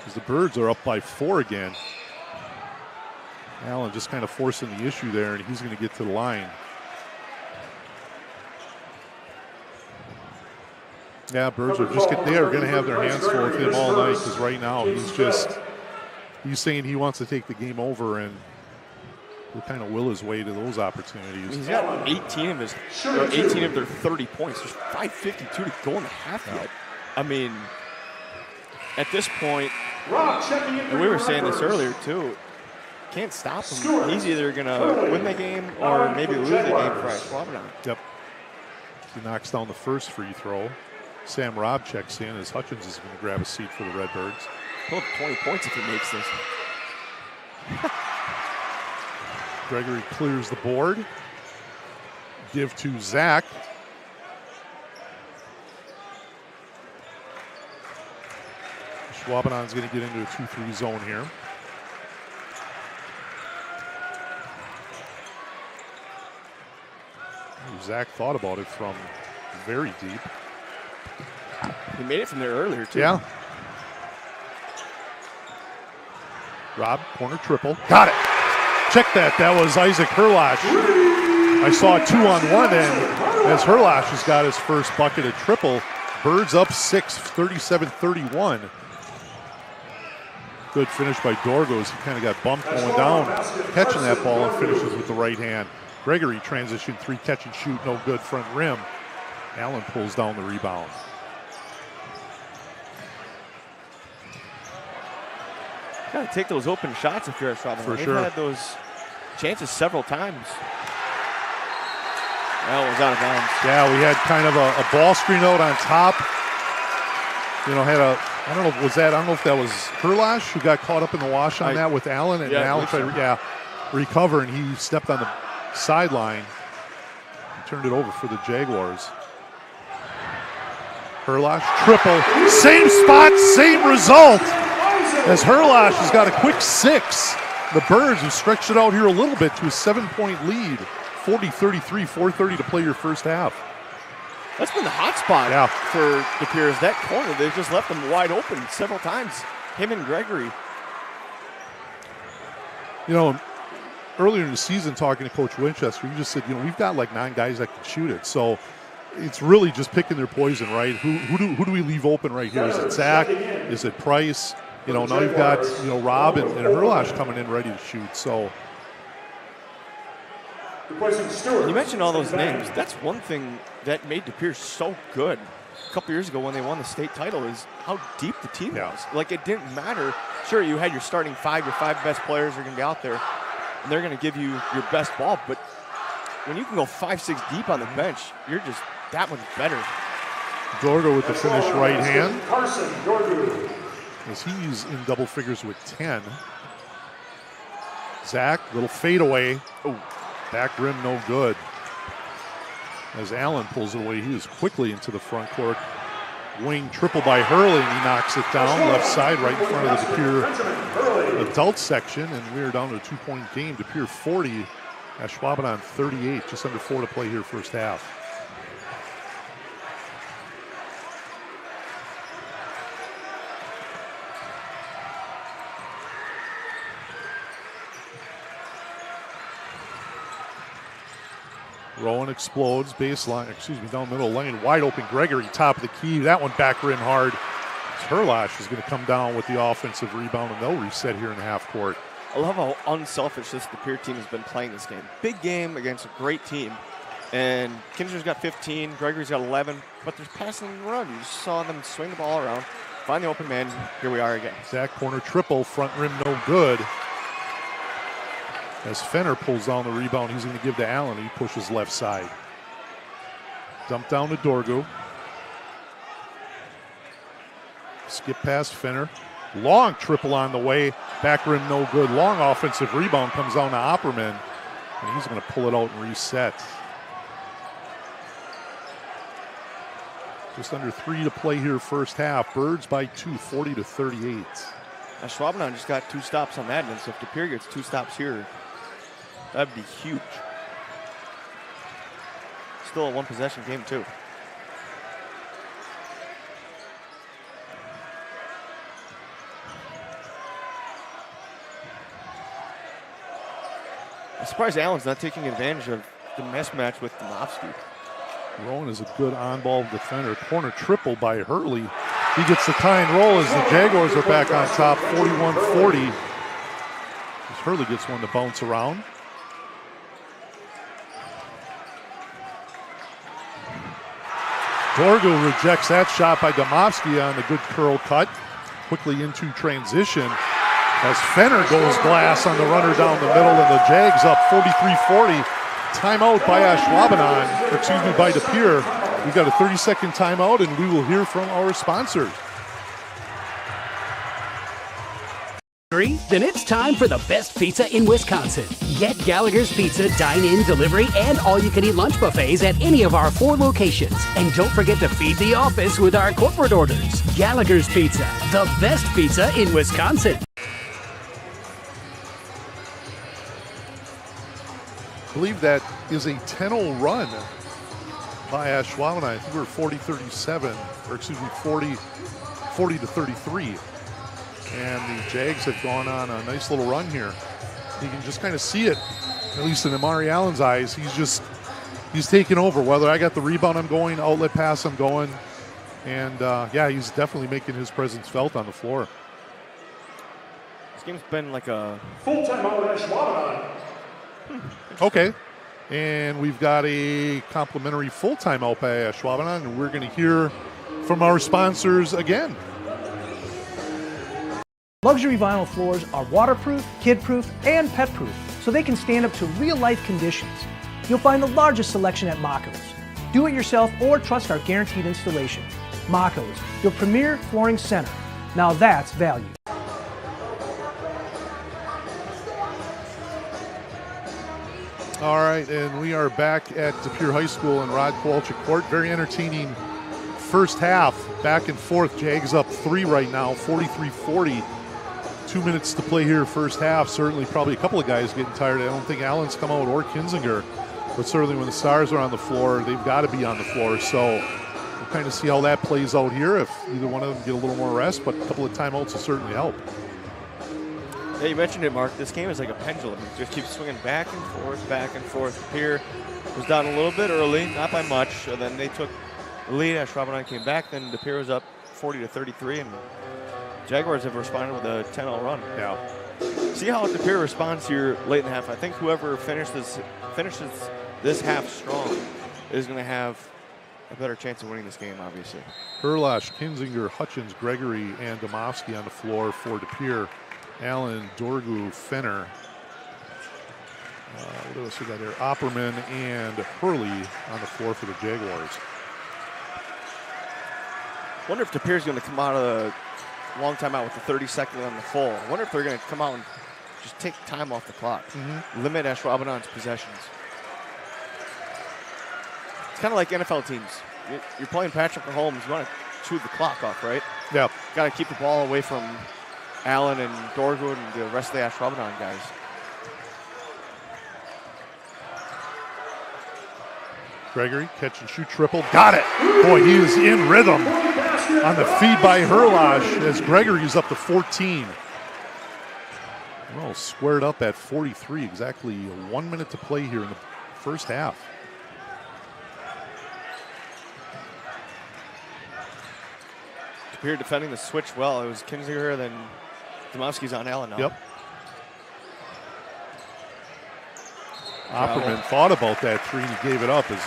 S2: As the Birds are up by 4 again. Allen just kind of forcing the issue there, and he's going to get to the line. Yeah, Birds are they are going to have their hands full with him all night because right now he's saying he wants to take the game over and will kind of will his way to those opportunities.
S3: He's got 18 of their 30 points. There's 5:52 to go in the half yet. I mean, at this point, and we were saying this earlier too, can't stop him. He's either going to win the game or maybe lose the game for Ashwaubenon.
S2: Yep. He knocks down the first free throw. Sam Robb checks in as Hutchins is going to grab a seat for the Redbirds.
S3: He'll have 20 points if he makes this.
S2: Gregory clears the board. give to Zach. Ashwaubenon's going to get into a 2-3 zone here. Zach thought about it from very deep.
S3: He made it from there earlier, too.
S2: Yeah. Rob, corner triple. Got it. Check that. That was Isaac Herlash. I saw a 2-on-1 end as Herlash has got his first bucket of triple. Birds up 6, 37-31. Good finish by Dorgos. He kind of got bumped going down, catching that ball and finishes with the right hand. Gregory transition 3, catch and shoot, no good, front rim. Allen pulls down the rebound.
S3: Got to take those open shots if you're a Ashwaubenon.
S2: For sure.
S3: They've had those chances several times. That was out of bounds.
S2: Yeah, we had kind of a ball screen out on top. You know, had a, I don't know if that was Herlash who got caught up in the wash on that with Allen, and Allen tried to recover, and he stepped on the sideline. He turned it over for the Jaguars. Herlash, triple, same spot, same result. As Herlash has got a quick 6. The Birds have stretched it out here a little bit to a 7-point lead. 40-33, 4:30 to play your first half.
S3: That's been the hot spot for the Piers. That corner, they've just left them wide open several times. Him and Gregory.
S2: You know, earlier in the season talking to Coach Winchester, he just said, you know, we've got like 9 guys that can shoot it. So it's really just picking their poison, right? Who do we leave open right here? Is it Zach? Is it Price? You know, now you've got, you know, Rob and Herlash coming in ready to shoot. So
S3: you mentioned all those names. That's one thing that made De Pere so good a couple years ago when they won the state title is how deep the team was. Like, it didn't matter. Sure, you had your starting 5, your 5 best players are going to be out there, and they're going to give you your best ball. But when you can go 5, 6 deep on the bench, you're just that much better.
S2: Dorgo with the finish right hand. As he's in double figures with 10. Zach, little fadeaway. Oh, back rim, no good. As Allen pulls it away, he is quickly into the front court. Wing triple by Hurley, and he knocks it down left side right in front of the De Pere adult section, and we are down to a 2-point game. De Pere 40, Ashwaubenon 38, just under 4 to play here first half. Rowan explodes, baseline, down middle lane, wide open. Gregory, top of the key. That one back rim hard. Herlash is going to come down with the offensive rebound, and they'll reset here in half court.
S3: I love how unselfish this De Pere team has been playing this game. Big game against a great team. And Kinser's got 15, Gregory's got 11, but there's passing and run. You just saw them swing the ball around, find the open man. Here we are again.
S2: Zach corner triple, front rim no good. As Fenner pulls down the rebound, he's going to give to Allen. He pushes left side. Dump down to Dorgo. Skip past Fenner. Long triple on the way. Back rim no good. Long offensive rebound comes down to Opperman. And he's going to pull it out and reset. Just under 3 to play here first half. Birds by 2, 40-38.
S3: Ashwaubenon just got 2 stops on that, and so if De Pere gets 2 stops here, that'd be huge. Still a 1-possession game, too. I'm surprised Allen's not taking advantage of the mismatch with Domofsky.
S2: Rowan is a good on-ball defender. Corner triple by Hurley. He gets the tie and roll as the Jaguars are back on top, 41-40. As Hurley gets one to bounce around. Dorgo rejects that shot by Domofsky on the good curl cut. Quickly into transition as Fenner goes glass on the runner down the middle, and the Jags up 43-40. Timeout by Ashwaubenon, by De Pere. We've got a 30-second timeout, and we will hear from our sponsors.
S5: Then it's time for the best pizza in Wisconsin. Get Gallagher's Pizza dine-in, delivery, and all-you-can-eat lunch buffets at any of our 4 locations. And don't forget to feed the office with our corporate orders. Gallagher's Pizza, the best pizza in Wisconsin.
S2: I believe that is a 10-0 run by Ashwaubenon. I think we were 40-37, or excuse me, 40-33. And the Jags have gone on a nice little run here. You can just kind of see it, at least in Amari Allen's eyes. He's taking over. Whether I got the rebound, I'm going, outlet pass, I'm going. And yeah, he's definitely making his presence felt on the floor.
S3: This game's been like a
S1: Full timeout, Ashwaubenon.
S2: Okay. And we've got a complimentary full timeout by Ashwaubenon, and we're going to hear from our sponsors again.
S6: Luxury vinyl floors are waterproof, kid-proof, and pet-proof, so they can stand up to real-life conditions. You'll find the largest selection at Mako's. Do it yourself or trust our guaranteed installation. Mako's, your premier flooring center. Now that's value.
S2: All right, and we are back at De Pere High School in Rod Kowalczyk Court. Very entertaining first half, back and forth. Jags up 3 right now, 43-40. 2 minutes to play here first half. Certainly probably a couple of guys getting tired. I don't think Allen's come out or Kinzinger, but certainly when the Stars are on the floor, they've got to be on the floor. So we'll kind of see how that plays out here if either one of them get a little more rest, but a couple of timeouts will certainly help.
S3: Yeah, you mentioned it, Mark. This game is like a pendulum. It just keeps swinging back and forth, back and forth. Pere was down a little bit early, not by much. And then they took the lead. Ashwaubenon came back. Then De Pere was up 40-33, and Jaguars have responded with a 10-0 run.
S2: Yeah.
S3: See how De Pere responds here late in the half. I think whoever finishes this half strong is going to have a better chance of winning this game, obviously.
S2: Herlash, Kinzinger, Hutchins, Gregory, and Domofsky on the floor for De Pere. Allen, Dorgu, Fenner. What else we got there? Opperman and Hurley on the floor for the Jaguars.
S3: Wonder if De Pere's going to come out of the long timeout with the 30-second on the full. I wonder if they're going to come out and just take time off the clock. Limit Ashwaubenon's possessions. It's kind of like NFL teams. You're playing Patrick Mahomes. You want to chew the clock off, right?
S2: Yeah.
S3: Got to keep the ball away from Allen and Dorgood and the rest of the Ashwaubenon guys.
S2: Gregory, catch and shoot triple. Got it. Boy, he is in rhythm on the feed by Herlash as Gregory's up to 14. Well, squared up at 43. Exactly 1 minute to play here in the first half.
S3: De Pere defending the switch well. It was Kinzinger, then Domofsky's on Allen now.
S2: Yep. Opperman thought about that 3 and he gave it up as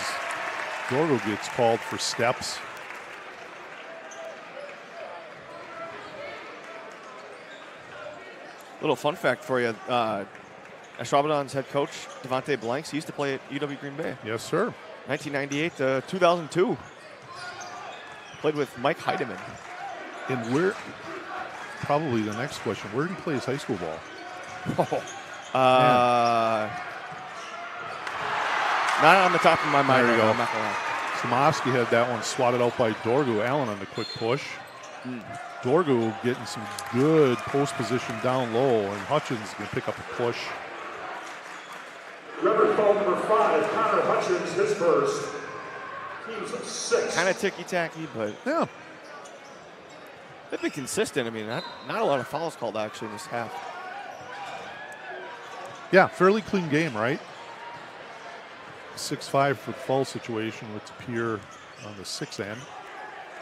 S2: Dorgo gets called for steps.
S3: Little fun fact for you. Ashwaubenon's head coach, Devontae Blanks, he used to play at UW Green Bay.
S2: Yes, sir.
S3: 1998 to 2002. Played with Mike Heidemann.
S2: And where, probably the next question, where did he play his high school ball?
S3: Not on the top of my mind.
S2: There you go.
S3: I'm not gonna lie.
S2: Samofsky had that one swatted out by Dorgu. Allen on the quick push. Dorgu getting some good post position down low, and Hutchins going to pick up a push.
S1: Record foul number 5, Connor Hutchins, his first. Teams of 6.
S3: Kind of ticky-tacky, but
S2: Yeah.
S3: they've been consistent. I mean, not a lot of fouls called actually in this half.
S2: Yeah, fairly clean game, right? 6-5 for the foul situation with De Pere on the 6th end.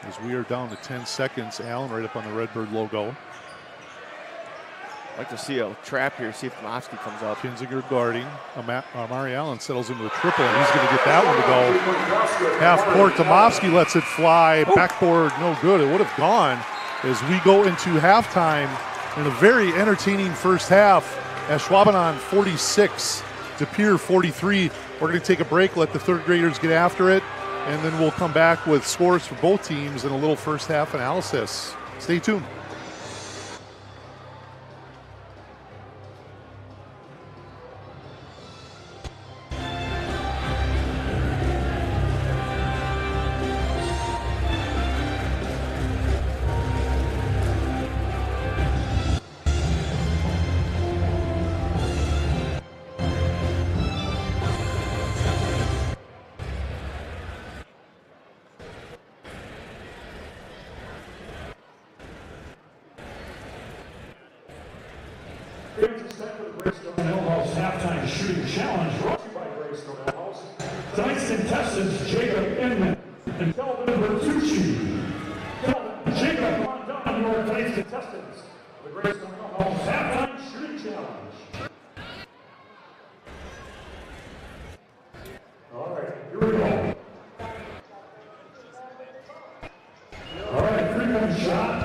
S2: As we are down to 10 seconds, Allen right up on the Redbird logo.
S3: I'd like to see a trap here, see if Domofsky comes up.
S2: Kinzinger guarding. Amari Allen settles into a triple, and he's going to get that one to go. Half court, Domofsky lets it fly. Backboard, no good. It would have gone as we go into halftime in a very entertaining first half. Ashwaubenon 46, De Pere 43. We're going to take a break, let the third graders get after it, and then we'll come back with scores for both teams and a little first half analysis. Stay tuned.
S1: Fans, it's time for the Greystone Alehouse Halftime Shooting Challenge, brought to you by Greystone Alehouse. Tonight's contestants, Jacob Inman and Kelvin Bertucci. Kelvin, Jacob, come on down, your tonight's contestants. The Greystone Alehouse Halftime Shooting Challenge. All right, here we go. All right, three-point shot.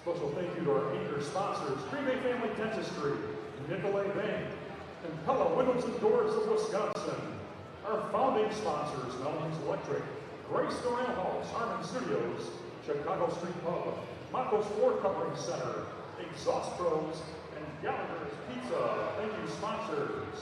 S1: Special thank you to our anchor sponsors, Pregame Family Dentistry, Nicolay Bank, and Pella Windows and Doors of Wisconsin. Our founding sponsors, Melvin's Electric, Greystone Alehouse, Harmon Studios, Chicago Street Pub, Maco's Floor Covering Center, Exhaust Pros, and Gallagher's Pizza. Thank you, sponsors.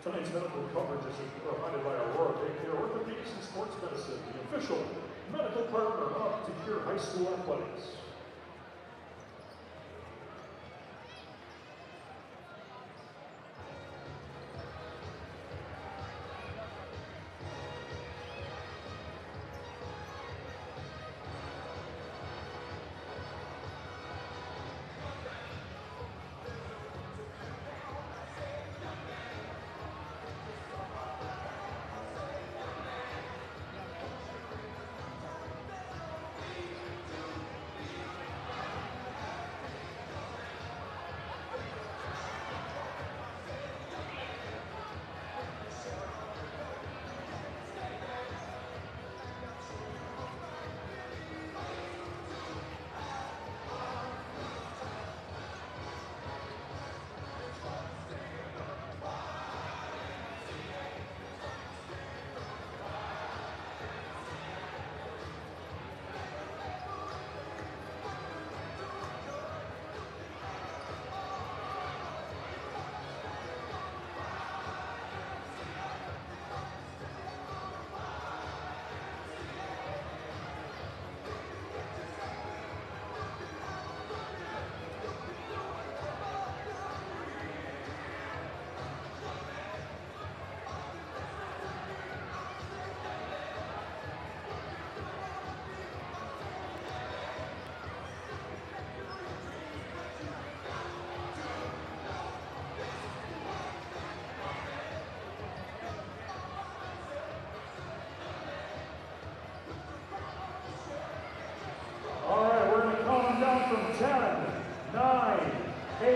S1: Tonight's medical coverage is provided by Aurora Daycare Orthopedics and Sports Medicine, the official medical partner of Secure High School Athletics.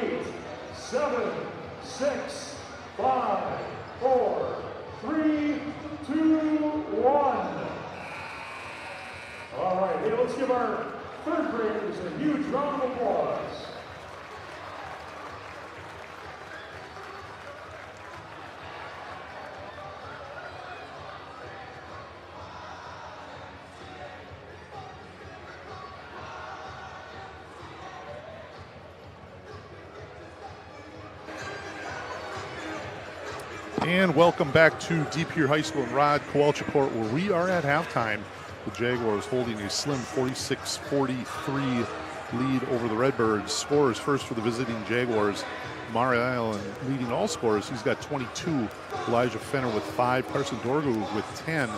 S1: 8, 7, 6, 5, 4, 3, 2, 1. All right, hey, let's give our third graders a huge round of applause.
S2: And welcome back to Deep Here High School in Rod Kowalczyk Court, where we are at halftime. The Jaguars holding a slim 46-43 lead over the Redbirds. Scorers first for the visiting Jaguars. Mari Allen leading all scorers. He's got 22. Elijah Fenner with 5. Carson Dorgu with 10.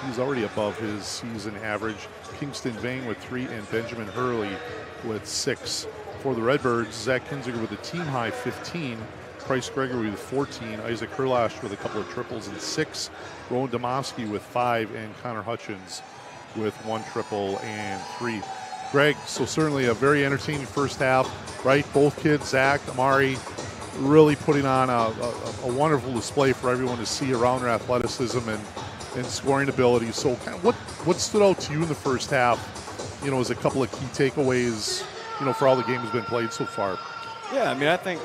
S2: He's already above his season average. Kingston Vang with 3, and Benjamin Hurley with 6. For the Redbirds, Zach Kinziger with a team high 15. Price Gregory with 14, Isaac Herlash with a couple of triples and 6, Rowan Domofsky with 5, and Connor Hutchins with 1 triple and 3. Greg, so certainly a very entertaining first half, right? Both kids, Zach, Amari, really putting on a wonderful display for everyone to see around their athleticism and scoring ability. So kind of what stood out to you in the first half, as a couple of key takeaways, for all the games been played so far?
S3: Yeah, I mean, I think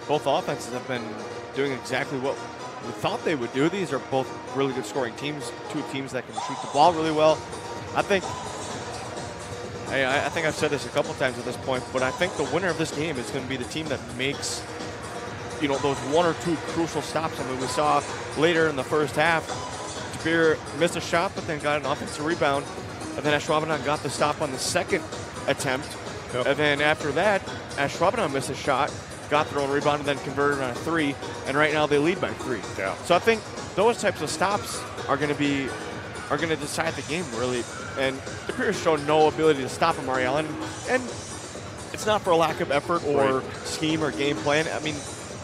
S3: both offenses have been doing exactly what we thought they would do. These are both really good scoring teams, 2 teams that can shoot the ball really well. I think I've said this a couple times at this point, but I think the winner of this game is going to be the team that makes, those 1 or 2 crucial stops. I mean, we saw later in the first half, Pere missed a shot, but then got an offensive rebound, and then Ashwaubenon got the stop on the second attempt. Yep. And then after that, Ashwaubenon missed a shot, got their own rebound, and then converted on a 3, and right now they lead by 3.
S2: Yeah.
S3: So I think those types of stops are going to decide the game, really. And the Pere's shown no ability to stop Amari Allen, and it's not for a lack of effort or scheme or game plan. I mean,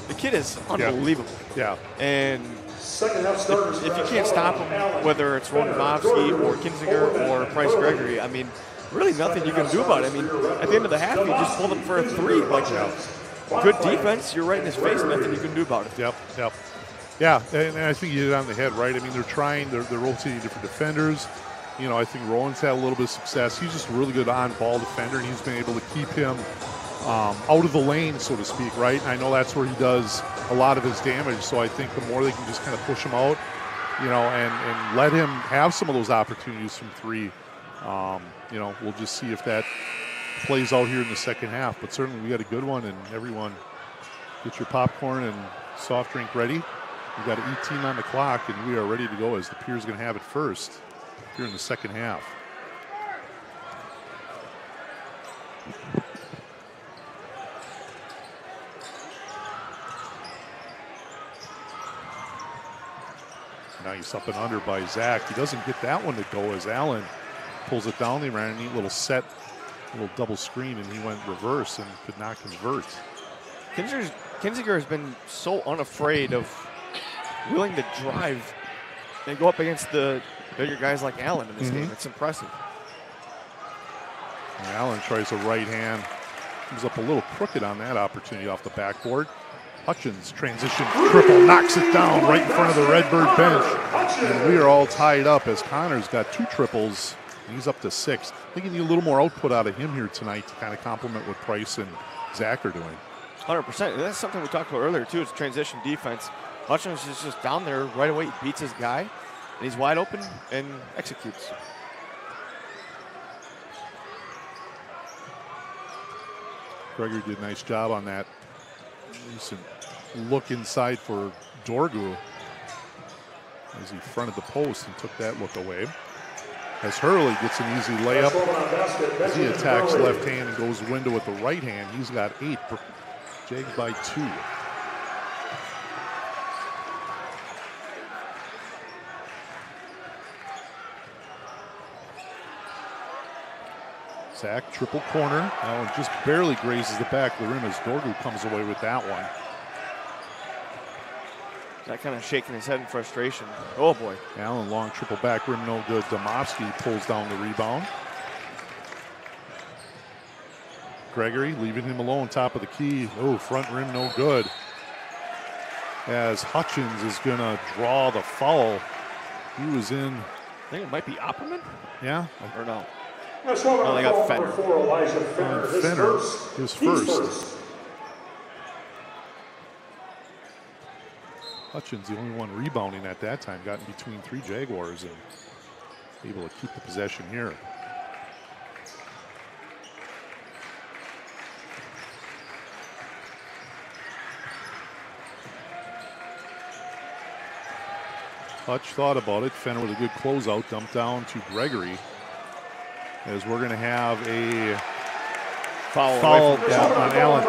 S3: the kid is unbelievable.
S2: Yeah.
S3: And
S1: Second half starters
S3: if you can't stop him, whether it's Rowan Domofsky or Kinziger or Price Gregory, I mean, really nothing you can do about it. I mean, at the end of the half, you just pulled him for a 3. Like, good defense, you're right in his face, nothing you can do about it.
S2: Yep. Yeah, and I think you hit it on the head, right? I mean, they're rotating different defenders. I think Rowan's had a little bit of success. He's just a really good on-ball defender, and he's been able to keep him out of the lane, so to speak, right? And I know that's where he does a lot of his damage, so I think the more they can just kind of push him out, and let him have some of those opportunities from 3, we'll just see if that plays out here in the second half. But certainly we got a good one, and everyone get your popcorn and soft drink ready. We've got 18 on the clock, and we are ready to go as the Pere's going to have it first here in the second half. Nice up and under by Zach. He doesn't get that one to go as Allen pulls it down. They ran a neat little set, little double screen, and he went reverse and could not convert.
S3: Kinziger has been so unafraid of willing to drive and go up against the bigger guys like Allen in this game. It's impressive.
S2: And Allen tries a right hand. Comes up a little crooked on that opportunity off the backboard. Hutchins transition triple, knocks it down right in front of the Redbird bench. And we are all tied up as Connor's got 2 triples. And he's up to 6. I think you need a little more output out of him here tonight to kind of complement what Price and Zach are doing.
S3: 100%. That's something we talked about earlier, too. It's transition defense. Hutchins is just down there right away. He beats his guy, and he's wide open and executes.
S2: Gregory did a nice job on that. Recent look inside for Dorgu as he fronted the post and took that look away. As Hurley gets an easy layup as he attacks left hand and goes window with the right hand. He's got 8. Jags by 2. Zach, triple corner. Allen just barely grazes the back of the rim as Dorgu comes away with that one.
S3: That kind of shaking his head in frustration. Oh, boy.
S2: Allen, long triple back rim, no good. Domofsky pulls down the rebound. Gregory leaving him alone, top of the key. Oh, front rim, no good. As Hutchins is going to draw the foul. He was in.
S3: I think it might be Opperman?
S2: Yeah.
S3: Or no?
S1: No,
S3: they got Fenner.
S2: Fenner, his first. Hutchins, the only one rebounding at that time, got in between 3 Jaguars and able to keep the possession here. Hutch thought about it. Fenner with a good closeout, dumped down to Gregory. As we're going to have a foul on Allen.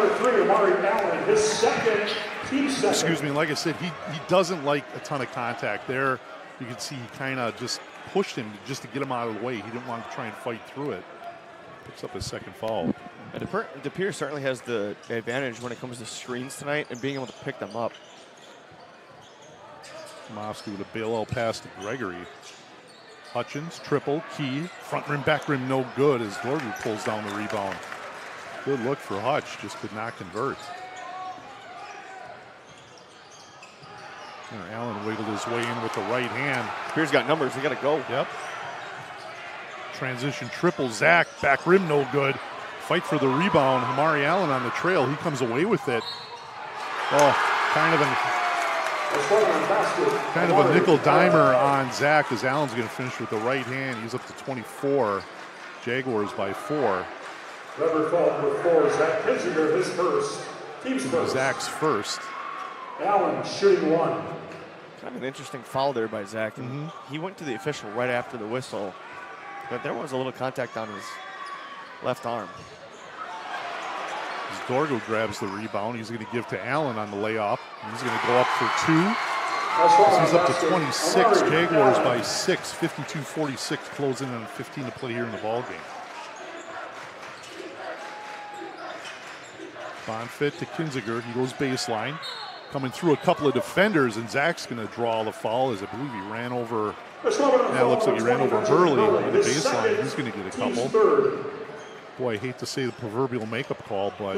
S1: His second, team second.
S2: Excuse me, like I said, he doesn't like a ton of contact there. You can see he kind of just pushed him just to get him out of the way. He didn't want to try and fight through it. Picks up his second foul.
S3: And DePere certainly has the advantage when it comes to screens tonight and being able to pick them up.
S2: Mofsky with a bailout pass to Gregory. Hutchins, triple, key, front rim, back rim, no good as Dorgu pulls down the rebound. Good look for Hutch, just could not convert. And Allen wiggled his way in with the right hand.
S3: Spears got numbers, he got to go.
S2: Yep. Transition triple, Zach, back rim, no good. Fight for the rebound, Amari Allen on the trail, he comes away with it. Oh, kind of a nickel dimer on Zach as Allen's going to finish with the right hand. He's up to 24. Jaguars by 4.
S1: Rubber fault with 4. Zach Kinzinger, his first. Team's first.
S2: Zach's first.
S1: Allen shooting 1.
S3: Kind of an interesting foul there by Zach. And he went to the official right after the whistle. But there was a little contact on his left arm.
S2: As Dorgo grabs the rebound, he's going to give to Allen on the layup. He's going to go up for 2. He's up to 26. Jaguars by 6, 52-46, closing on 15 to play here in the ball game. Bonfit to Kinziger. He goes baseline. Coming through a couple of defenders, and Zach's going to draw the foul as I believe he ran over. That looks like he ran over Hurley on the baseline. He's going to get a couple. Boy, I hate to say the proverbial makeup call, but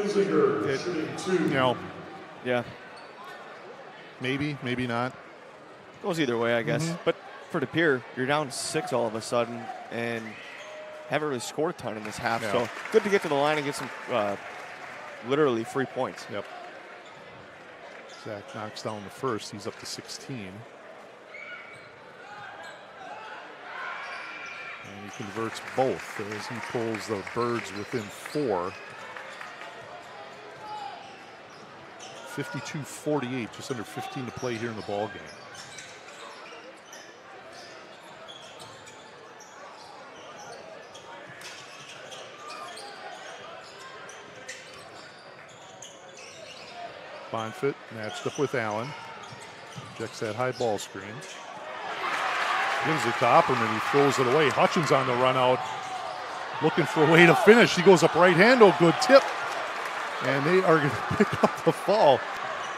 S3: yeah,
S2: maybe not.
S3: Goes either way, I guess. But for DePere, you're down 6 all of a sudden, and haven't really scored a ton in this half.
S2: Yeah.
S3: So good to get to the line and get some literally free points.
S2: Yep. Zach knocks down the first. He's up to 16. And he converts both as he pulls the Birds within 4. 52-48, just under 15 to play here in the ball game. Bonfit matched up with Allen. Checks that high ball screen. Gives it to Opperman. He throws it away. Hutchins on the run out. Looking for a way to finish. He goes up right hand. Oh, good tip. And they are going to pick up the fall.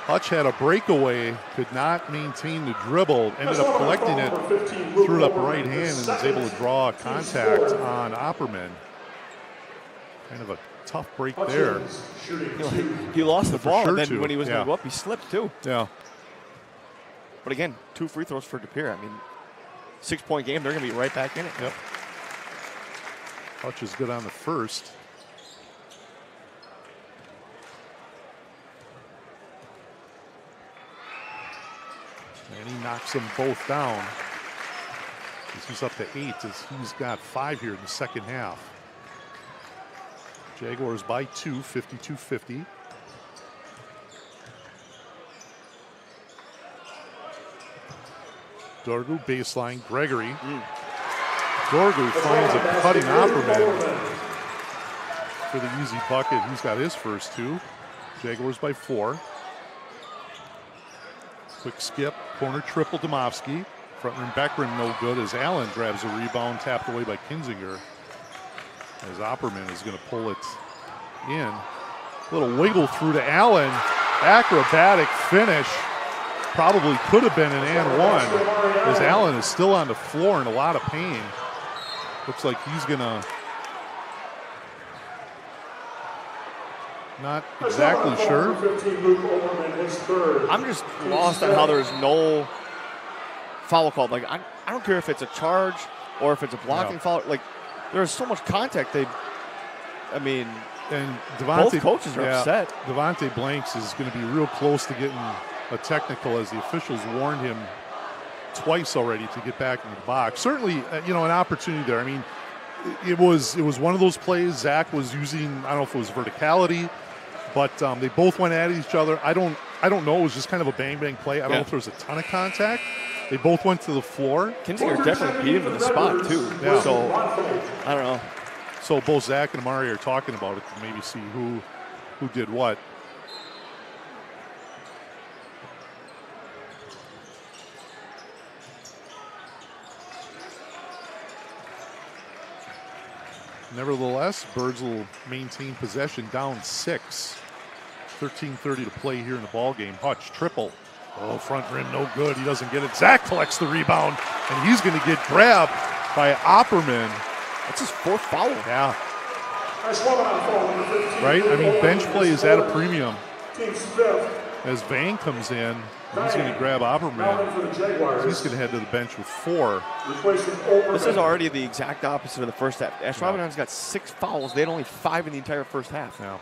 S2: Hutch had a breakaway. Could not maintain the dribble. Ended up collecting it. Threw it up right hand and was able to draw contact on Opperman. Kind of a tough break there.
S3: He lost the ball,
S2: sure
S3: and then
S2: too.
S3: when he was going
S2: Yeah.
S3: to go up, he slipped too.
S2: Yeah.
S3: But again, 2 free throws for DePere. I mean, 6-point game, they're going to be right back in it.
S2: Yep. Hutch is good on the first. And he knocks them both down. He's up to 8 as he's got 5 here in the second half. Jaguars by 2, 52-50. Dorgu baseline, Gregory. Dorgu finds a cutting Opperman for the easy bucket. He's got his first 2. Jaguars by 4. Quick skip, corner triple Domofsky. Front rim, back rim, no good as Allen grabs a rebound, tapped away by Kinzinger. As Opperman is going to pull it in. Little wiggle through to Allen. Acrobatic finish. Probably could have been an and one. As Allen is still on the floor in a lot of pain. Looks like he's going to Not exactly sure.
S3: I'm just lost on how there's no foul called. Like, I don't care if it's a charge or if it's a blocking foul. Like, there's so much contact. And both coaches are upset.
S2: Devontae Blanks is going to be real close to getting a technical, as the officials warned him twice already to get back in the box. Certainly, an opportunity there. I mean, it was one of those plays. Zach was using, I don't know if it was verticality, but they both went at each other. I don't know. It was just kind of a bang play. I don't know if there was a ton of contact. They both went to the floor.
S3: Kinzinger definitely beat him to the spot too.
S2: Yeah.
S3: So I don't know.
S2: So both Zach and Amari are talking about it to maybe see who did what. Nevertheless, Birds will maintain possession, down 6. 13:30 to play here in the ball game. Hutch triple. Oh, front rim, no good. He doesn't get it. Zach collects the rebound, and he's going to get grabbed by Opperman.
S3: That's his 4th foul.
S2: Yeah. Right? I mean, bench play is at a premium. As Vang comes in, he's going to grab Opperman. He's going to head to the bench with 4.
S3: This is already the exact opposite of the first half. Ashwaubenon's got 6 fouls. They had only 5 in the entire first half.
S2: Yeah.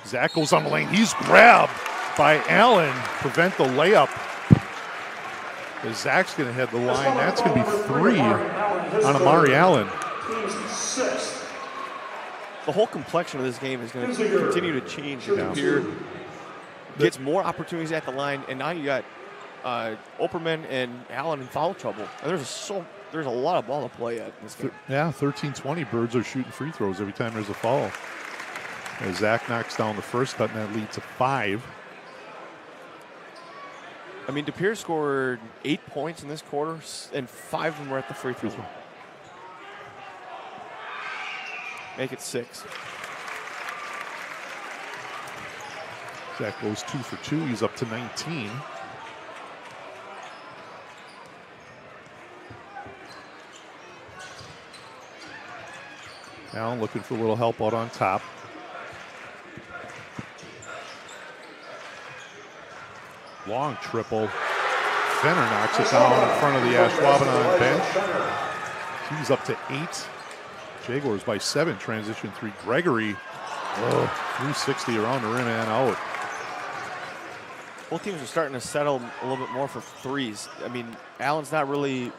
S2: Zach goes on the lane. He's grabbed by Allen. Prevent the layup. As Zach's going to head the line. That's going to be 3 on Amari Allen.
S3: The whole complexion of this game is going to continue to change. Pere gets more opportunities at the line, and now you got Opperman and Allen in foul trouble. And there's a lot of ball to play at in this game.
S2: Yeah, 13-20. Birds are shooting free throws every time there's a foul. As Zach knocks down the first, cutting that lead to 5.
S3: I mean, Pere scored 8 points in this quarter, and 5 of them were at the free throw line. Make it 6.
S2: Zach goes 2 for 2. He's up to 19. Allen looking for a little help out on top. Long triple. Fenner knocks it down in front of the Ashwaubenon bench. He's up to 8. Jaguars by 7. Transition 3. Gregory. 360 around the rim and out.
S3: Both teams are starting to settle a little bit more for threes. I mean, Allen's not really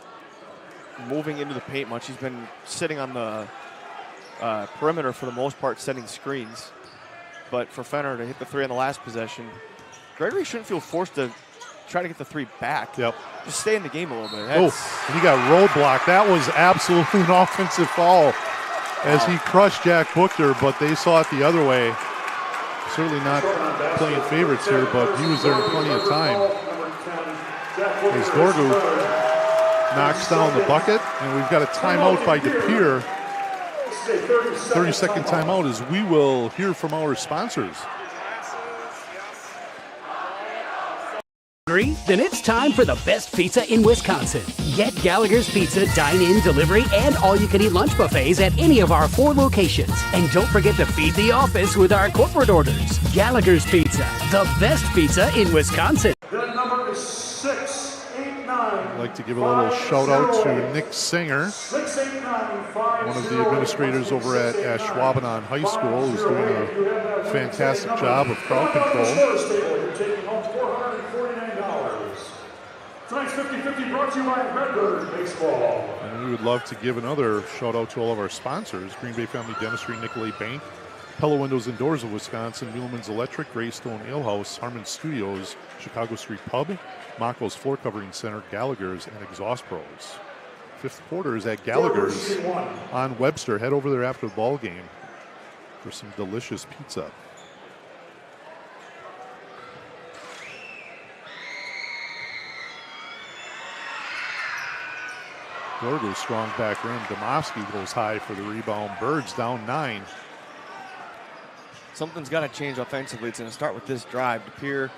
S3: moving into the paint much. He's been sitting on the perimeter for the most part, setting screens. But for Fenner to hit the 3 on the last possession, Gregory shouldn't feel forced to try to get the 3 back.
S2: Yep.
S3: Just stay in the game a little bit.
S2: And he got roadblocked. That was absolutely an offensive foul as he crushed Jack Booker, but they saw it the other way. Certainly not playing favorites here, but he was there in plenty of time. As Dorgu knocks down the bucket, and we've got a timeout by Pere. 30-second timeout as we will hear from our sponsors.
S5: Then it's time for the best pizza in Wisconsin. Get Gallagher's Pizza dine-in, delivery, and all-you-can-eat lunch buffets at any of our 4 locations. And don't forget to feed the office with our corporate orders. Gallagher's Pizza, the best pizza in Wisconsin.
S1: That number is 689.
S2: I'd like to give a little shout-out to Nick Singer, one of the administrators over at Ashwaubenon High School, who's doing a fantastic job of crowd control.
S1: Tonight's 50-50 brought to you by Redbirds Baseball.
S2: And we would love to give another shout out to all of our sponsors: Green Bay Family Dentistry, Nicolay Bank, Pella Windows and Doors of Wisconsin, Wheelman's Electric, Greystone Ale House, Harmon Studios, Chicago Street Pub, Mako's Floor Covering Center, Gallagher's, and Exhaust Pros. 5th quarter is at Gallagher's on Webster. Head over there after the ball game for some delicious pizza. Dorgu strong back rim. Domofsky goes high for the rebound. Birds down 9.
S3: Something's got to change offensively. It's going to start with this drive. Pere,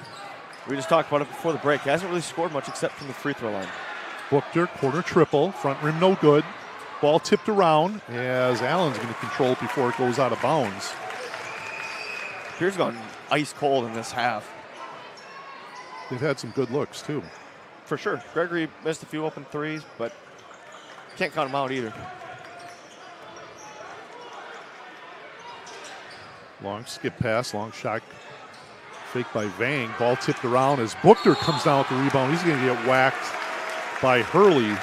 S3: we just talked about it before the break. He hasn't really scored much except from the free throw line.
S2: Booker, corner triple. Front rim no good. Ball tipped around as Allen's going to control it before it goes out of bounds.
S3: Pierre's gone ice cold in this half.
S2: They've had some good looks, too.
S3: For sure. Gregory missed a few open threes, but can't count them out either.
S2: Long skip pass, long shot fake by Vang. Ball tipped around as Buchter comes down with the rebound. He's going to get whacked by Hurley.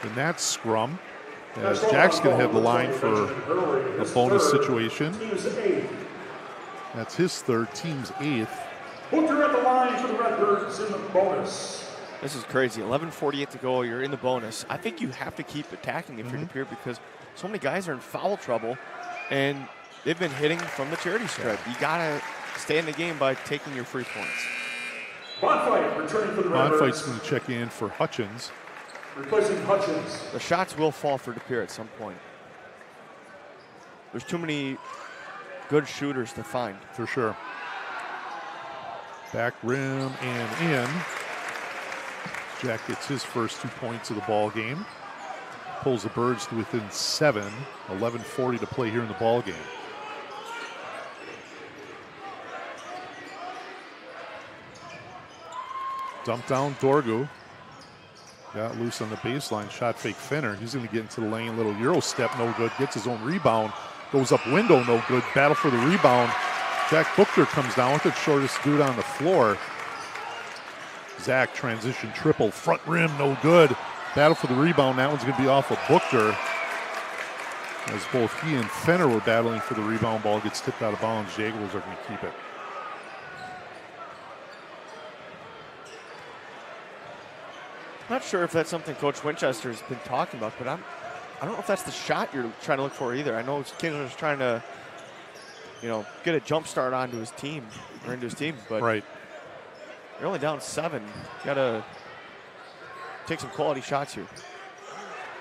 S2: And that's scrum. As Jack's going to head the line for a bonus situation. That's his third, team's 8th.
S1: Buchter at the line for the Redbirds in the bonus.
S3: This is crazy. 11:48 to go. You're in the bonus. I think you have to keep attacking if you're DePere because so many guys are in foul trouble, and they've been hitting from the charity stripe. You got to stay in the game by taking your free points.
S1: Bonfight returning for the Redbirds.
S2: Bonfight's going to check in for Hutchins.
S1: Replacing Hutchins.
S3: The shots will fall for DePere at some point. There's too many good shooters to find.
S2: For sure. Back rim and in. Jack gets his first 2 points of the ball game. Pulls the Birds to within 7. 11:40 to play here in the ball game. Dump down Dorgu. Got loose on the baseline. Shot fake Fenner. He's going to get into the lane. Little Euro step, no good. Gets his own rebound. Goes up window, no good. Battle for the rebound. Jack Buchter comes down with it. Shortest dude on the floor. Zach transition triple. Front rim, no good. Battle for the rebound. That one's going to be off of Buchter. As both he and Fenner were battling for the rebound. Ball gets tipped out of bounds. Jaguars are going to keep it.
S3: Not sure if that's something Coach Winchester's been talking about, but I don't know if that's the shot you're trying to look for either. I know Kinder's trying to, get a jump start onto his team or into his team, but
S2: right.
S3: You're only down 7. You got to take some quality shots here.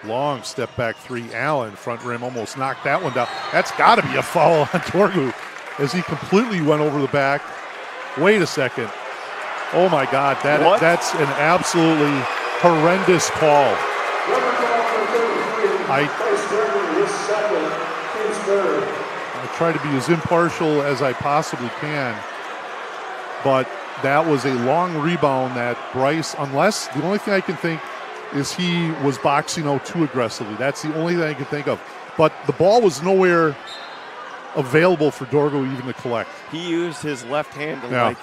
S2: Long step back 3. Allen, front rim, almost knocked that one down. That's got to be a foul on Dorgu as he completely went over the back. Wait a second. Oh my God, that's an absolutely horrendous call. I try to be as impartial as I possibly can, but that was a long rebound that Bryce, unless the only thing I can think is he was boxing out too aggressively. That's the only thing I can think of. But the ball was nowhere available for Dorgu even to collect.
S3: He used his left hand to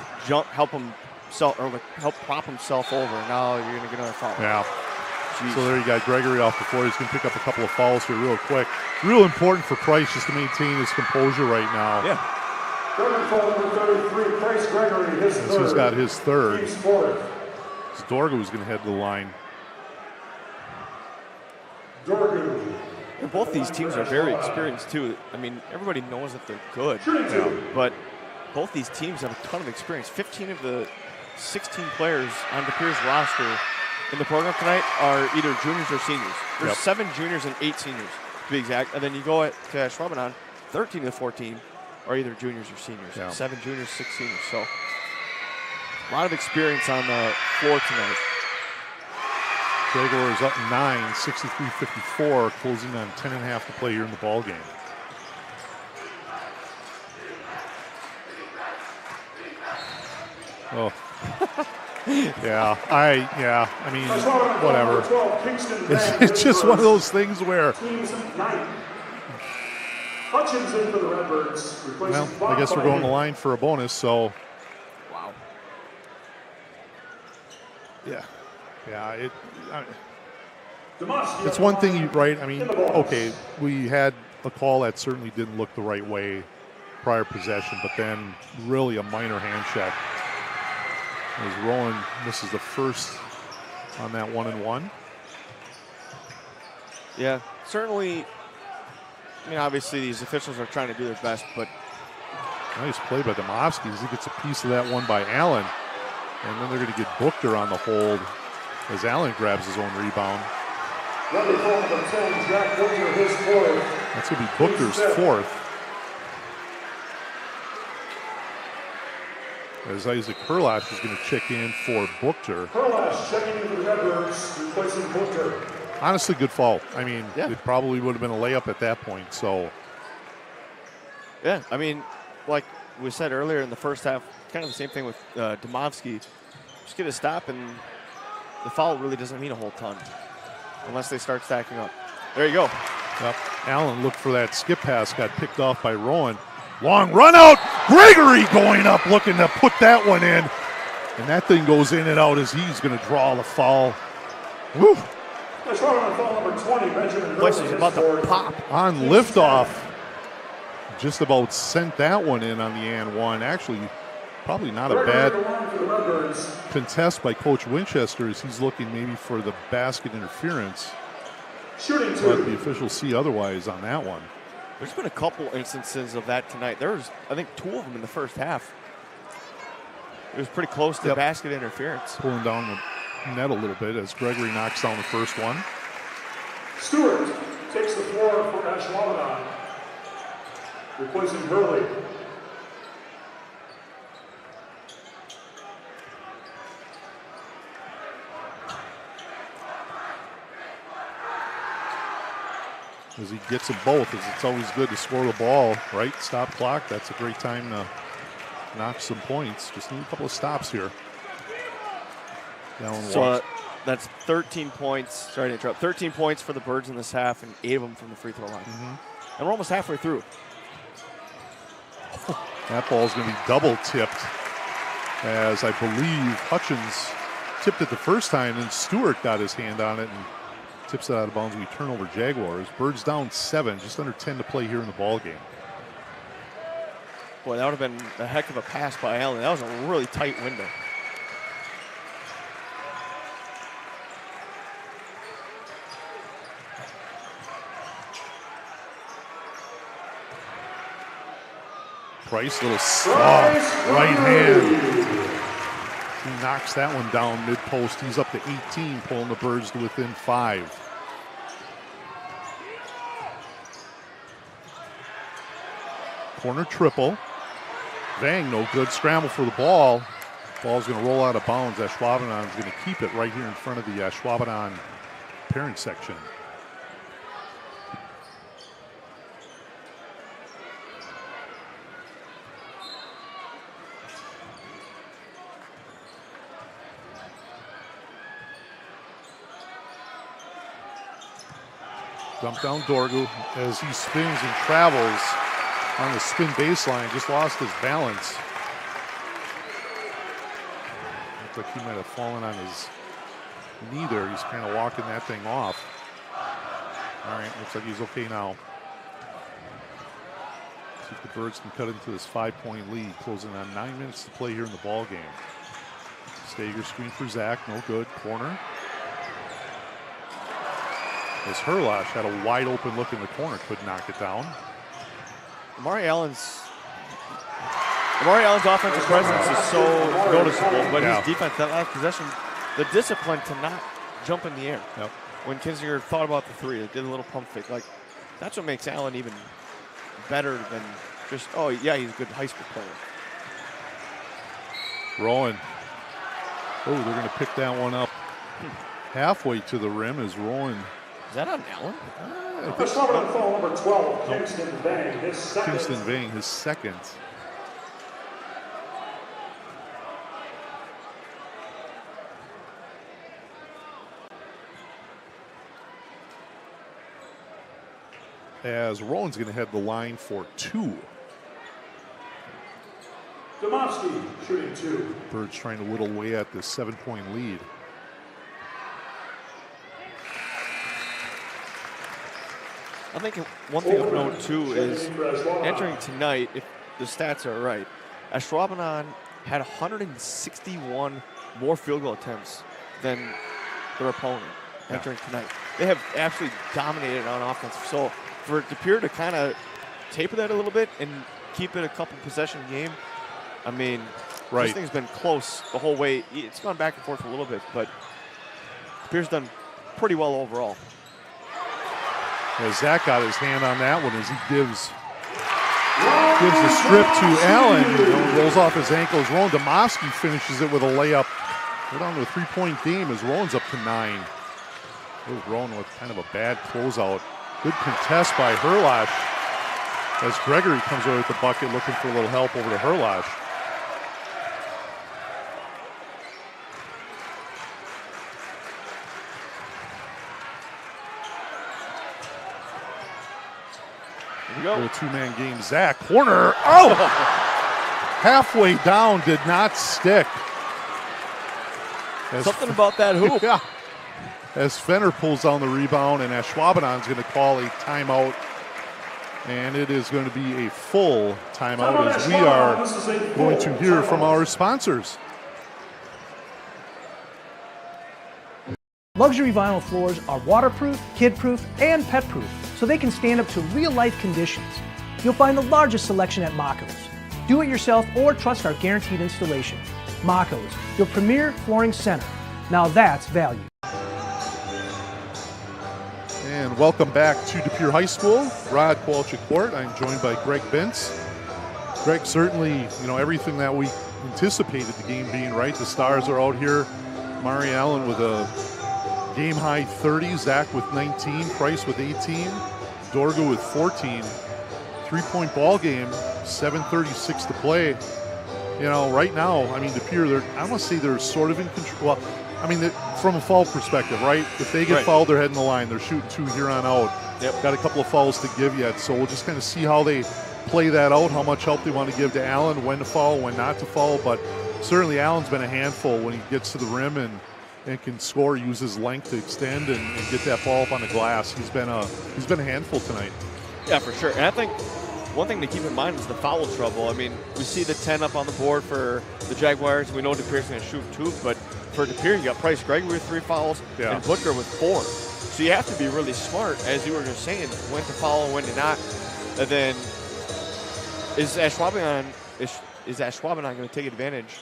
S3: help prop himself over. Now you're going to get another foul.
S2: Yeah.
S3: Jeez.
S2: So there you got Gregory off the floor. He's going to pick up a couple of fouls here real quick. Real important for Price just to maintain his composure right now.
S3: Yeah.
S1: Foul number 33, Price Gregory, his third.
S2: He's got his third.
S1: Team's fourth.
S2: Dorgu's going to head to the line.
S1: Dorgu.
S3: And both these teams are very experienced too. I mean, everybody knows that they're good, but both these teams have a ton of experience. 15 of the 16 players on DePere's roster in the program tonight are either juniors or seniors. There's 7 juniors and 8 seniors, to be exact. And then you go to Ashwaubenon, 13 of the 14 are either juniors or seniors. 7 juniors, 6 seniors. So a lot of experience on the floor tonight.
S2: Jaguars up 9, 63-54, closing on 10.5 to play here in the ball game. Oh. I mean, whatever. It's just one of those things where,
S1: Hutchins in for the Redbirds.
S2: well, I guess we're going the line for a bonus, so.
S3: Wow.
S2: Yeah. It's one thing, right? I mean, okay, we had a call that certainly didn't look the right way prior possession, but then really a minor hand check. As Rowan misses the first on that 1-and-1.
S3: Yeah, certainly. I mean, obviously these officials are trying to do their best, but
S2: nice play by Domovsky as he gets a piece of that one by Allen. And then they're going to get Buchter on the hold as Allen grabs his own rebound.
S1: Jack Buchter, his fourth.
S2: That's going to be Buchter's fourth. as Isaac Herlash is going to check in for Buchter.
S1: Herlash checking in for the Redbirds, replacing Buchter.
S2: Honestly, good fault. I mean,
S3: Yeah.
S2: it probably would have been a layup at that point. So,
S3: Yeah, I mean, like we said earlier in the first half, kind of the same thing with Domovsky. Just get a stop, and the foul really doesn't mean a whole ton unless they start stacking up. There you go.
S2: yep. Allen looked for that skip pass, got picked off by Rowan. Long run out. Gregory going up, looking to put that one in. And that thing goes in and out as he's going to draw the foul. Woo.
S1: Ashwaubenon foul number 20, Benjamin
S3: Place
S1: Hurley
S3: is
S1: has
S3: about to
S1: scored.
S3: pop.
S2: On liftoff. Just about sent that one in on the and one. Actually, probably not a
S1: Gregory
S2: bad
S1: at the line for the Redbirds.
S2: contest by Coach Winchester as he's looking maybe for the basket interference.
S1: Shooting
S2: But the
S1: two.
S2: officials see otherwise on that one.
S3: There's been a couple instances of that tonight. There's, I think, 2 of them in the first half. It was pretty close to
S2: Yep.
S3: basket interference.
S2: Pulling down the net a little bit as Gregory knocks down the first one.
S1: Stewart takes the floor for Ashwaubenon, replacing Hurley.
S2: As he gets them both, as it's always good to score the ball, right? Stop clock, that's a great time to knock some points. Just need a couple of stops here. Allen
S3: So
S2: walks.
S3: that's 13 points. Sorry to interrupt. 13 points for the Birds in this half, and 8 of them from the free throw line. And we're almost halfway through.
S2: That ball's going to be double tipped, as I believe Hutchins tipped it the first time, and Stewart got his hand on it and tips it out of bounds. We turn over Jaguars. Birds down 7, just under 10 to play here in the ball game.
S3: Boy, that would have been a heck of a pass by Allen. That was a really tight window.
S2: Price, little soft right hand. He knocks that one down mid-post. He's up to 18, pulling the Birds to within 5. Corner triple. Vang, no good. Scramble for the ball. Ball's going to roll out of bounds. Ashwaubenon is going to keep it right here in front of the Ashwaubenon parent section. Dump down Dorgu as he spins and travels on the spin baseline. Just lost his balance. Looked like he might have fallen on his knee there. He's kind of walking that thing off. All right, looks like he's okay now. See if the Birds can cut into this 5-point lead. Closing on 9 minutes to play here in the ball game. Stager screen for Zach, no good. Corner. As Herlash had a wide open look in the corner, could knock it down.
S3: Amari Allen's offensive presence is so noticeable, but
S2: Yeah.
S3: his defense, that last possession, the discipline to not jump in the air.
S2: Yep.
S3: When Kinzinger thought about the three, did a little pump fake. Like, that's what makes Allen even better than just, oh, yeah, he's a good high school player.
S2: Rowan. Oh, they're going to pick that one up halfway to the rim as Rowan.
S3: Is that on Allen?
S1: Ashwaubenon foul number 12, Kingston Vang, his second.
S2: Kingston Vang, his second. As Rowan's going to head the line for 2.
S1: Domovsky shooting 2.
S2: Birds trying to whittle away at this 7-point lead.
S3: I think one thing of note, too, is entering tonight, if the stats are right, Ashwaubenon had 161 more field goal attempts than their opponent entering tonight. They have absolutely dominated on offense. So for Pere to kind of taper that a little bit and keep it a couple possession game, I mean, this thing's been close the whole way. It's gone back and forth a little bit, but Pere's done pretty well overall.
S2: As Zach got his hand on that one as he gives Gives the strip to Allen. Rolls off his ankles. Roland Domofsky finishes it with a layup. We're down to a 3-point game as Roland's up to 9. Roland with kind of a bad closeout. Good contest by Herlash as Gregory comes over with the bucket looking for a little help over to Herlash.
S3: Here we go.
S2: Little two-man game. Zach, corner. Oh! Halfway down, did not stick.
S3: Something about that hoop.
S2: Yeah. As Fenner pulls down the rebound, and Ashwaubenon's going to call a timeout. And it is going to be a full timeout as we are going to hear from our sponsors.
S6: Luxury vinyl floors are waterproof, kid-proof, and pet-proof, so they can stand up to real-life conditions. You'll find the largest selection at Mako's. Do it yourself or trust our guaranteed installation. Mako's, your premier flooring center. Now that's value.
S2: And welcome back to De Pere High School, Rod Kowalczyk Court. I'm joined by Greg Bintz. Greg, certainly, everything that we anticipated the game being, right? The Stars are out here. Mari Allen with a game-high 30, Zach with 19, Price with 18, Dorga with 14. 3-point ball game, 7:36 to play. Right now, De Pere, I want to say they're sort of in control. Well, from a foul perspective, right? If they get fouled, they're heading the line. They're shooting 2 here on out.
S3: Yep.
S2: Got a couple of fouls to give yet, so we'll just kind of see how they play that out, how much help they want to give to Allen, when to foul, when not to foul. But certainly Allen's been a handful when he gets to the rim and can score, use his length to extend and get that ball up on the glass. He's been a handful tonight.
S3: Yeah, for sure. And I think one thing to keep in mind is the foul trouble. We see the 10 up on the board for the Jaguars. We know De Pere's going to shoot 2, but for De Pere, you got Price Gregory with 3 fouls and Butker with 4. So you have to be really smart, as you were just saying, when to foul and when to not. And then is Ashwaubenon going to take advantage,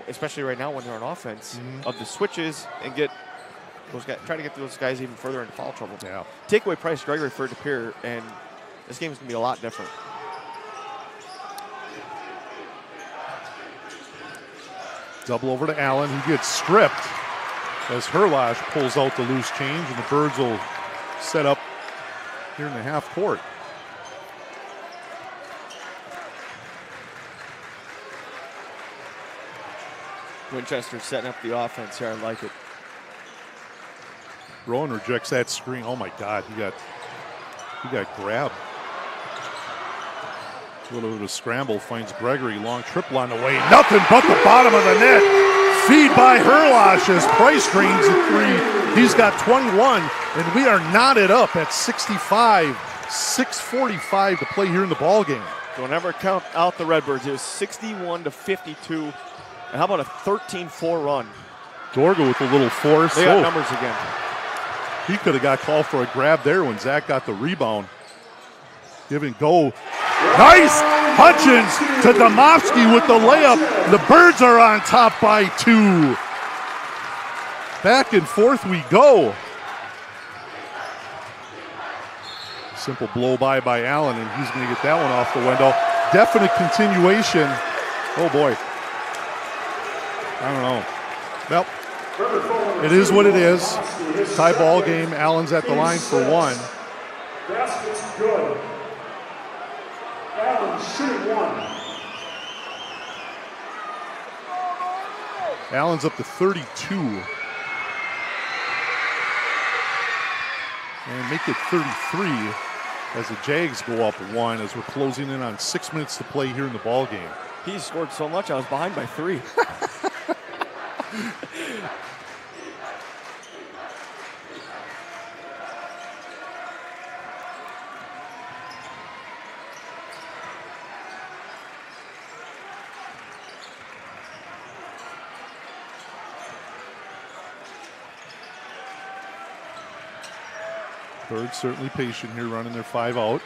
S3: especially right now when they're on offense, of the switches and get those guys, try to get those guys even further into foul trouble.
S2: Yeah.
S3: Take away Price Gregory for De Pere, and this game is going to be a lot different.
S2: Double over to Allen. He gets stripped as Herlash pulls out the loose change, and the Birds will set up here in the half court.
S3: Winchester setting up the offense here. I like it.
S2: Rowan rejects that screen. Oh my God, he got grabbed. A little bit of a scramble, finds Gregory, long triple on the way. Nothing but the bottom of the net. Feed by Herlash as Price drains the 3. He's got 21, and we are knotted up at 65. 6:45 to play here in the ball game.
S3: Don't ever count out the Redbirds. It was 61-52. And how about a 13-4 run?
S2: Dorga with a little force.
S3: They got numbers again.
S2: He could have got called for a grab there when Zach got the rebound. Give and go. Nice! Hutchins to Domofsky with the layup. The Birds are on top by 2. Back and forth we go. Simple blow by Allen, and he's going to get that one off the window. Definite continuation. Oh boy. I don't know. Well, it is what it is. Tie ball game. Allen's at the line for 1.
S1: Basket's good. Allen shooting 1.
S2: Allen's up to 32. And make it 33 as the Jags go up 1 as we're closing in on 6 minutes to play here in the ball game.
S3: He scored so much, I was behind by 3.
S2: Birds certainly patient here, running their 5 out.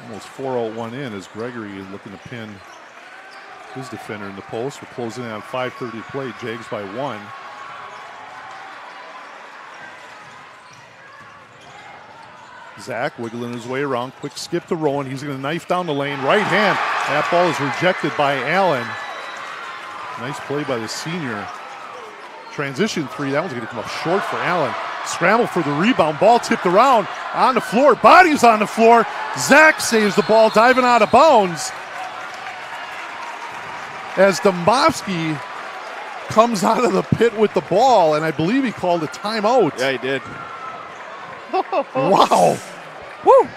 S2: Almost 4-0-1 in as Gregory is looking to pin his defender in the post. We're closing in on 5:30 to play. Jags by 1. Zach wiggling his way around. Quick skip to Rowan. He's going to knife down the lane. Right hand. That ball is rejected by Allen. Nice play by the senior. Transition three. That one's going to come up short for Allen. Scramble for the rebound. Ball tipped around on the floor. Bodies on the floor. Zach saves the ball, diving out of bounds. As Dombovsky comes out of the pit with the ball, and I believe he called a timeout.
S3: Yeah, he did.
S2: Wow.
S3: Woo!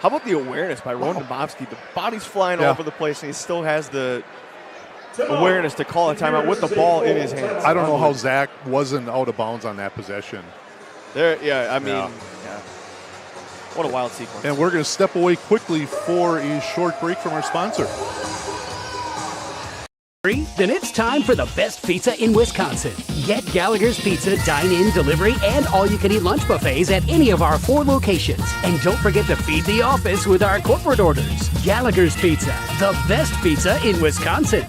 S3: How about the awareness by Rowan Dombovsky? The body's flying all over the place, and he still has the awareness to call a timeout with the ball in his hands.
S2: I don't know how Zach wasn't out of bounds on that possession.
S3: What a wild sequence.
S2: And we're going to step away quickly for a short break from our sponsor.
S5: Then it's time for the best pizza in Wisconsin. Get Gallagher's Pizza dine-in, delivery, and all-you-can-eat lunch buffets at any of our 4 locations. And don't forget to feed the office with our corporate orders. Gallagher's Pizza, the best pizza in Wisconsin.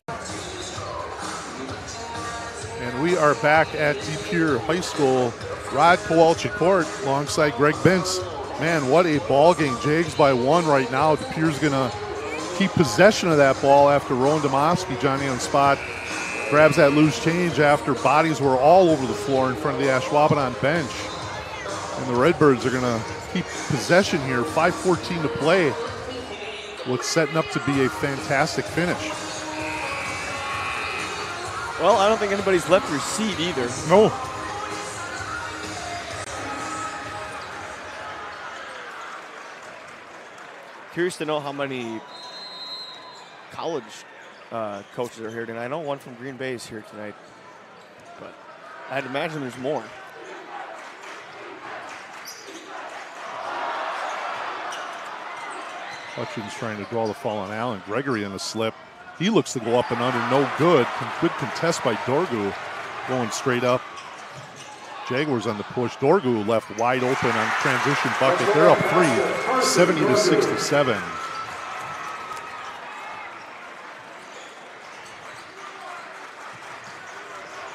S2: And we are back at De Pere High School. Rod Kowalczyk Court alongside Greg Bentz. Man, what a ball game. Jags by 1 right now. De Pere's going to keep possession of that ball after Rowan Dombovsky, Johnny on the spot, grabs that loose change after bodies were all over the floor in front of the Ashwaubenon bench. And the Redbirds are going to keep possession here. 5:14 to play. What's setting up to be a fantastic finish.
S3: Well, I don't think anybody's left their seat either.
S2: No.
S3: Curious to know how many college coaches are here tonight. I know one from Green Bay is here tonight, but I'd imagine there's more.
S2: Hutchins trying to draw the fall on Allen. Gregory in the slip. He looks to go up and under, no good. Good contest by Dorgu, going straight up. Jaguars on the push. Dorgu left wide open on transition bucket. They're up 3, 70-67.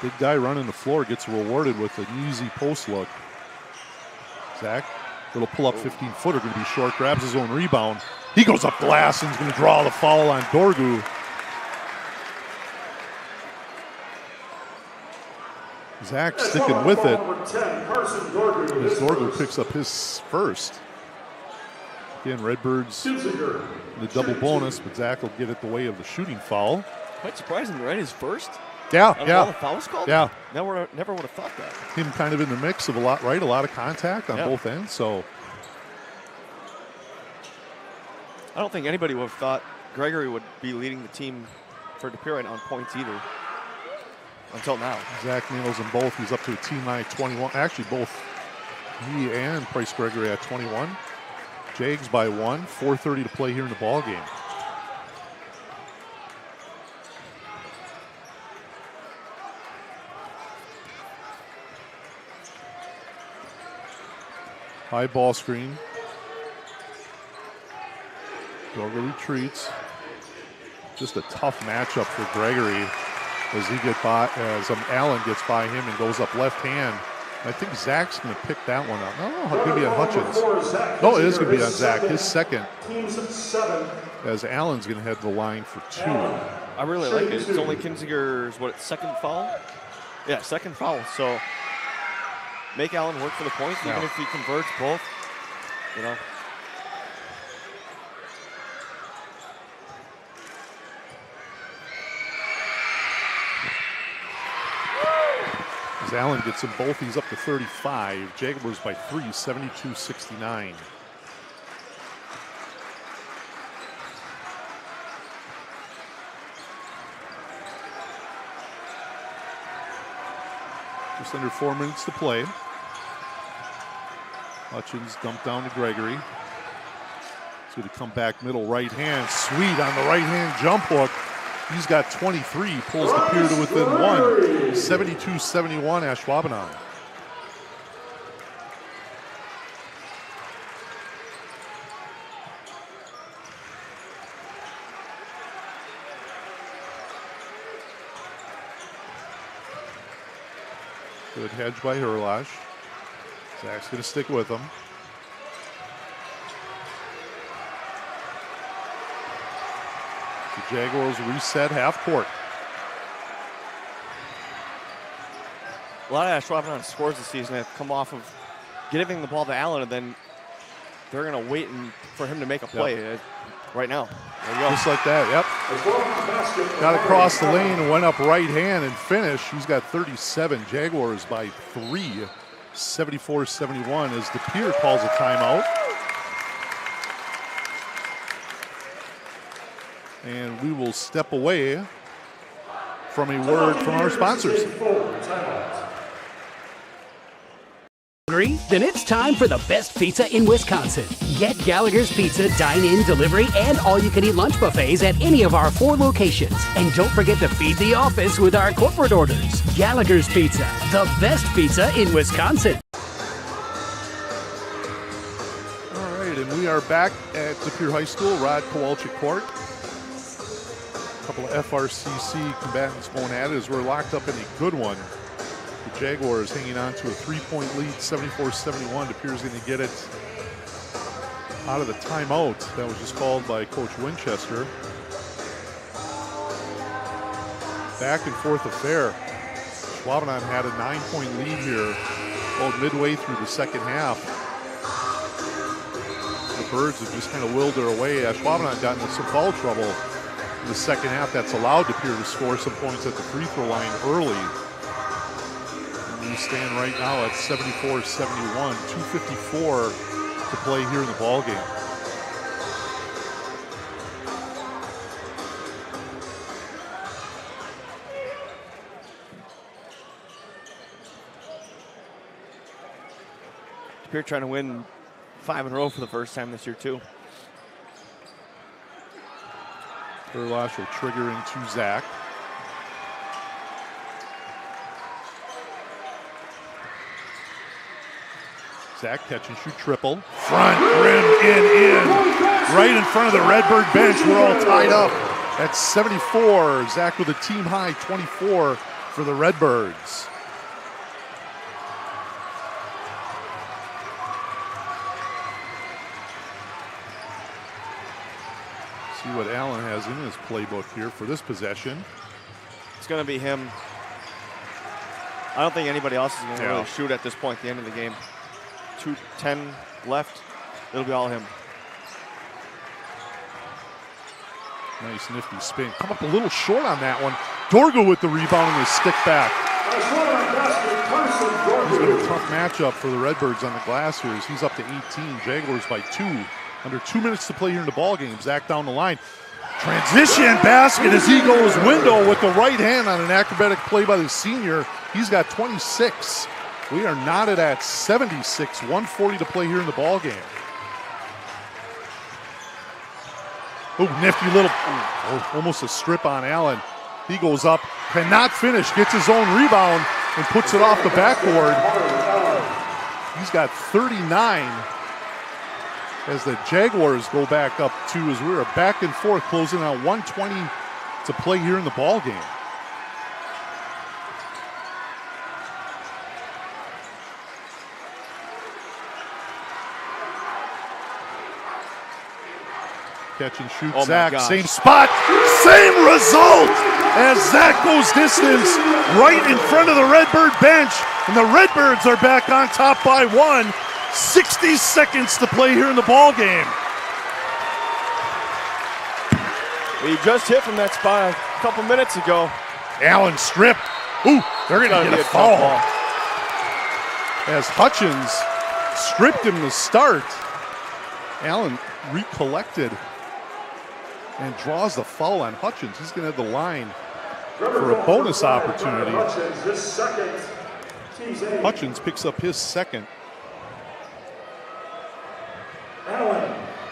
S2: Big guy running the floor gets rewarded with an easy post look. Zach, little pull-up 15-footer, going to be short, grabs his own rebound. He goes up glass and is going to draw the foul on Dorgu. Zach sticking with it as Dorgu picks up his first. Again, Redbirds in the double bonus, but Zach will get it the way of the shooting foul.
S3: Quite surprising, right? His first?
S2: Yeah.
S3: All the fouls called?
S2: Yeah.
S3: Never would have thought that.
S2: Him kind of in the mix of a lot of contact on both ends. So
S3: I don't think anybody would have thought Gregory would be leading the team for De Pere right now on points either. Until now.
S2: Zach nails them both. He's up to a team high 21. Actually, both he and Price Gregory at 21. Jags by 1. 4:30 to play here in the ball game. High ball screen. Dorgu retreats. Just a tough matchup for Gregory as Allen gets by him and goes up left hand. I think Zach's going to pick that one up. No, it's going to be on Hutchins. No, it is going to be on Zach, his second. As Allen's going to head the line for 2.
S3: I really like it. It's only Kinzinger's, second foul? Yeah, second foul. So make Allen work for the points, even if he converts both, you know.
S2: As Allen gets them both, he's up to 35. Jaguars by 3, 72-69. Just under 4 minutes to play. Hutchins dumped down to Gregory. He's going to come back middle right hand. Sweet on the right hand jump hook. He's got 23, pulls De Pere to within 1. 72-71 Ashwaubenon. Good hedge by Herlash. Zach's going to stick with him. The Jaguars reset half court.
S3: A lot of Ashwaubenon scores this season have come off of giving the ball to Allen, and then they're going to wait for him to make a play right now. There you go.
S2: Just like that, yep. Got across the lane and went up right hand and finished. He's got 37. Jaguars by 3, 74-71 as Pere calls a timeout. And we will step away from a word from our sponsors.
S5: Then it's time for the best pizza in Wisconsin. Get Gallagher's Pizza dine-in, delivery, and all-you-can-eat lunch buffets at any of our 4 locations. And don't forget to feed the office with our corporate orders. Gallagher's Pizza, the best pizza in Wisconsin.
S2: All right, and we are back at Pere High School, Rod Kowalczyk Court. A couple of FRCC combatants going at it as we're locked up in a good one. The Jaguars hanging on to a 3-point lead, 74-71. Pere's going to get it out of the timeout that was just called by Coach Winchester. Back and forth affair. Ashwaubenon had a 9-point lead here, about midway through the second half. The Birds have just kind of willed their way. Ashwaubenon got into some foul trouble in the second half. That's allowed Pere to score some points at the free throw line early. We stand right now at 74-71, 2:54 to play here in the ball game.
S3: Pere trying to win 5 in a row for the first time this year too.
S2: Erlash will trigger into Zach. Zach catch and shoot triple. Front rim in. Right in front of the Redbird bench. We're all tied up at 74. Zach with a team high 24 for the Redbirds. See what Allen has in his playbook here for this possession.
S3: It's going to be him. I don't think anybody else is going to really shoot at this point at the end of the game. 2:10 left. It'll be all him.
S2: Nice nifty spin. Come up a little short on that one. Dorgo with the rebound and the stick back. It's been a tough matchup for the Redbirds on the glass here as he's up to 18. Jaguars by 2. Under 2 minutes to play here in the ball game. Zach down the line. Transition basket as he goes window with the right hand on an acrobatic play by the senior. He's got 26. We are knotted at 76, 140 to play here in the ball game. Oh, nifty little, almost a strip on Allen. He goes up, cannot finish, gets his own rebound and puts it off the backboard. He's got 39 as the Jaguars go back up 2 as we're back and forth closing out 120 to play here in the ball game. Catch and shoot, Zach, same spot, same result as Zach goes distance right in front of the Redbird bench, and the Redbirds are back on top by 1. 60 seconds to play here in the ball game.
S3: He just hit from that spot a couple minutes ago.
S2: Allen strip. Ooh, they're going to get a foul. As Hutchins stripped him to start, Allen recollected and draws the foul on Hutchins. He's going to have the line for a bonus opportunity. Hutchins picks up his second.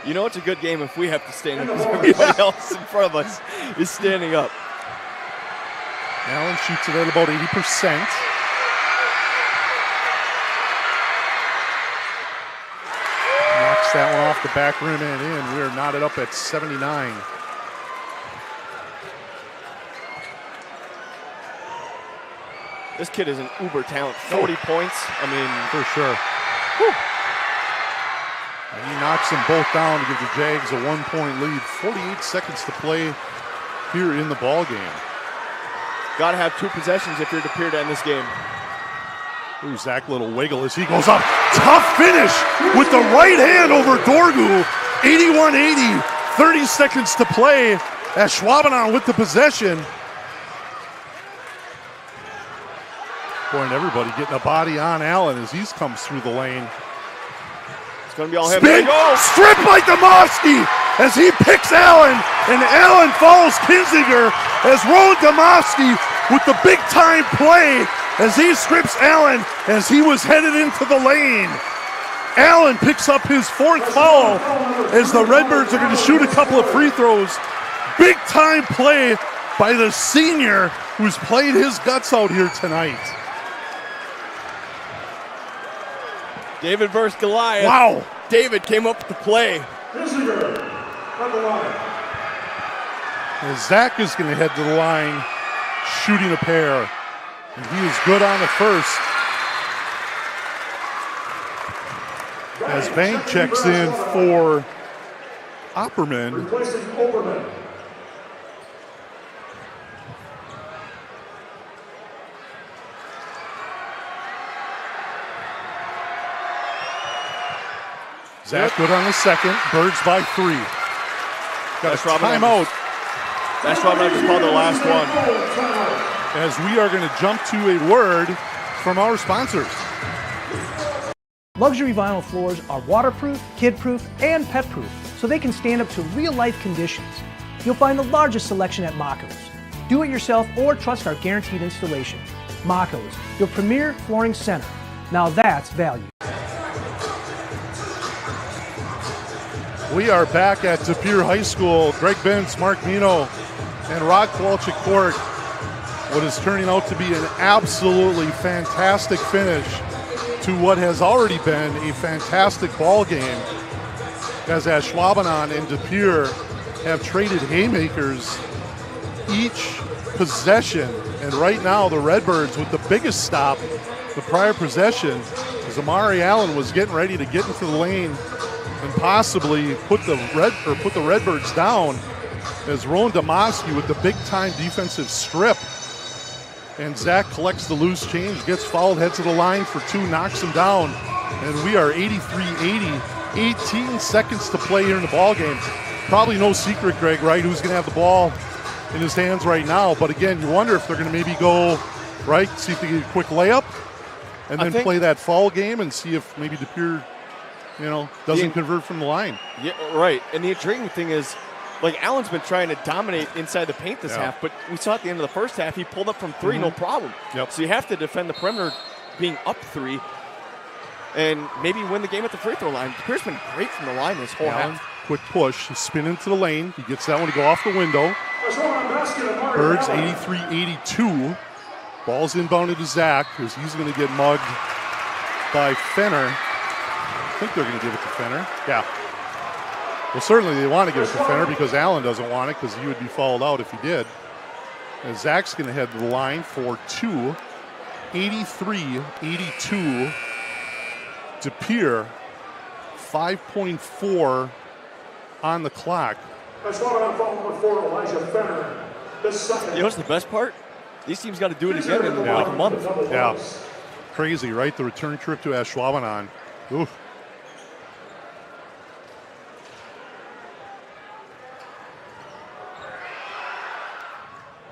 S3: You know it's a good game if we have to stand up because everybody else in front of us is standing up.
S2: Allen shoots it at about 80%. Knocks that one off the back rim and in. We are knotted up at 79.
S3: This kid is an uber talent. 40 points. I mean,
S2: for sure. And he knocks them both down to give the Jags a 1-point lead. 48 seconds to play here in the ball game.
S3: Got to have 2 possessions if you're to Pere to end this game.
S2: Ooh, Zach little wiggle as he goes up. Tough finish with the right hand over Dorgu. 81-80, 30 seconds to play. Ashwaubenon with the possession. Boy, and everybody getting a body on Allen as he comes through the lane.
S3: It's going to be all him.
S2: Spin, strip by Domoski as he picks Allen, and Allen follows Kinzinger as Rowan Domoski with the big-time play as he strips Allen as he was headed into the lane. Allen picks up his 4th foul as the Redbirds are going to shoot a couple of free throws. Big-time play by the senior who's played his guts out here tonight.
S3: David versus Goliath.
S2: Wow.
S3: David came up with the play.
S1: Kinzinger on the line.
S2: And Zach is going to head to the line, shooting a pair. And he is good on the first. As Bank checks in for Opperman.
S1: Replacing Oberman.
S2: Zach good on the second. Birds by 3. Got a timeout.
S3: Ashwaubenon just called their last one.
S2: As we are going to jump to a word from our sponsors.
S6: Luxury vinyl floors are waterproof, kid-proof, and pet-proof, so they can stand up to real-life conditions. You'll find the largest selection at Mako's. Do it yourself or trust our guaranteed installation. Mako's, your premier flooring center. Now that's value.
S2: We are back at De Pere High School. Greg Benz, Mark Mino, and Rod Kowalczyk Court. What is turning out to be an absolutely fantastic finish to what has already been a fantastic ball game, as Ashwaubenon and De Pere have traded haymakers each possession. And right now the Redbirds with the biggest stop, the prior possession, as Amari Allen was getting ready to get into the lane and possibly put the Redbirds down, as Rowan Domoski with the big-time defensive strip. And Zach collects the loose change, gets fouled, heads to the line for 2, knocks him down. And we are 83-80, 18 seconds to play here in the ball game. Probably no secret, Greg, right, who's going to have the ball in his hands right now. But again, you wonder if they're going to maybe go, right, see if they get a quick layup and then play that foul game and see if maybe De Pere, doesn't convert from the line.
S3: Yeah, right. And the intriguing thing is, Allen's been trying to dominate inside the paint this half, but we saw at the end of the first half, he pulled up from 3, no problem.
S2: Yep.
S3: So you have to defend the perimeter being up 3 and maybe win the game at the free throw line. Pere's been great from the line this whole half.
S2: Quick push, spin into the lane. He gets that one to go off the window. Birds 83-82. Ball's inbounded to Zach because he's going to get mugged by Fenner. I think they're going to give it to Fenner. Yeah. Well, certainly they want to give it to Fenner because Allen doesn't want it because he would be fouled out if he did. And Zach's going to head to the line for 2. 83-82. De Pere, 5.4 on the clock.
S1: That's foul number 4, Elijah Fenner.
S3: You know what's the best part? These teams got to do it again in like a month.
S2: Yeah. Crazy, right? The return trip to Ashwaubenon. Oof.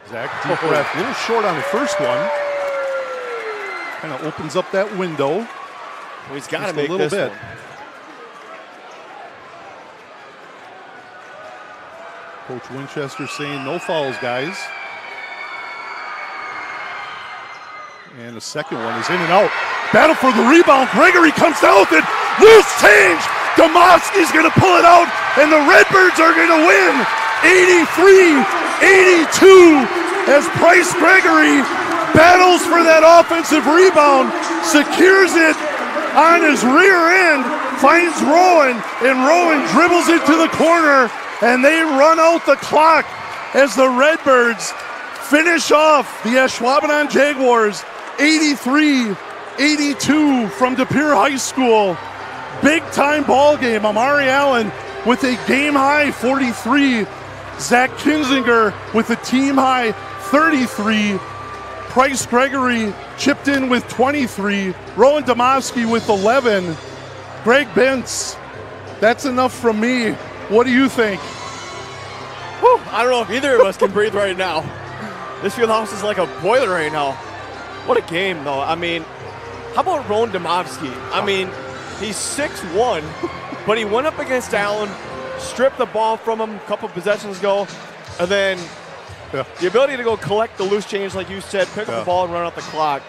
S2: Zach, deep breath. A little short on the first one. Kind of opens up that window.
S3: Well, he's got to make
S2: a little
S3: this
S2: bit.
S3: one.
S2: Coach Winchester saying no fouls, guys. And the second one is in and out. Battle for the rebound. Gregory comes down with it. Loose change. Domoski's going to pull it out, and the Redbirds are going to win 83-82 as Bryce Gregory battles for that offensive rebound, secures it on his rear end, finds Rowan, and Rowan dribbles it to the corner, and they run out the clock as the Redbirds finish off the Ashwaubenon Jaguars 83 82 from De Pere High School. Big time ball game. Amari Allen with a game high 43. Zach Kinzinger with a team high 33. Price Gregory chipped in with 23. Rowan Domofsky with 11. Greg Bentz, that's enough from me. What do you think?
S3: Whew, I don't know if either of us can breathe right now. This field house is like a boiler right now. What a game, though. I mean, how about Rowan Domofsky? I mean, he's 6'1", but he went up against Allen, stripped the ball from him a couple possessions ago, and then the ability to go collect the loose change, like you said, pick up the ball and run out the clock.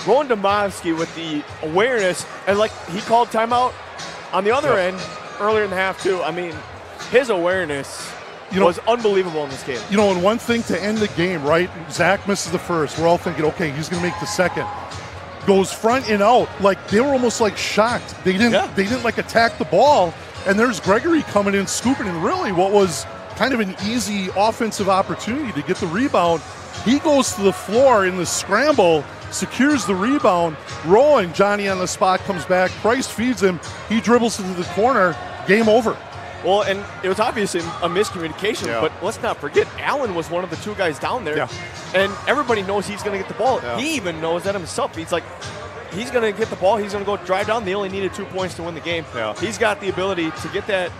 S3: Rowan Domofsky with the awareness, and like he called timeout on the other end earlier in the half, too. I mean, his awareness was unbelievable in this game.
S2: You know, and one thing to end the game, right? Zach misses the first. We're all thinking, okay, he's going to make the second. Goes front and out. Like, they were almost like shocked. They didn't like attack the ball. And there's Gregory coming in, scooping in really what was kind of an easy offensive opportunity to get the rebound. He goes to the floor in the scramble, secures the rebound. Rowan, Johnny on the spot, comes back. Price feeds him. He dribbles into the corner. Game over.
S3: Well, and it was obviously a miscommunication, but let's not forget, Allen was one of the two guys down there, and everybody knows he's going to get the ball. He even knows that himself. He's like, he's going to get the ball. He's going to go drive down. They only needed 2 points to win the game. He's got the ability to get that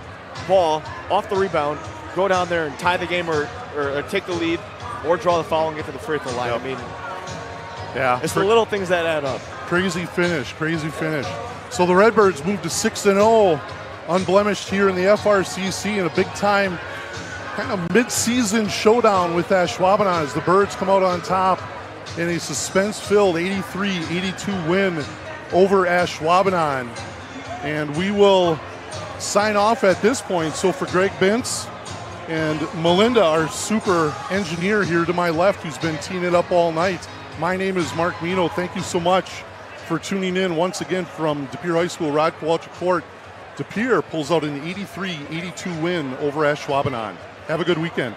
S3: ball off the rebound, go down there and tie the game or take the lead or draw the foul and get to the free throw line. I mean, it's the little things that add up.
S2: Crazy finish. So the Redbirds moved to 6-0. Unblemished here in the FRCC in a big-time kind of mid-season showdown with Ashwaubenon as the Birds come out on top in a suspense-filled 83-82 win over Ashwaubenon. And we will sign off at this point. So for Greg Bentz and Melinda, our super engineer here to my left, who's been teeing it up all night, my name is Mark Mino. Thank you so much for tuning in once again from De Pere High School, Rod Kowalczyk Court. De Pere pulls out an 83-82 win over Ashwaubenon. Have a good weekend.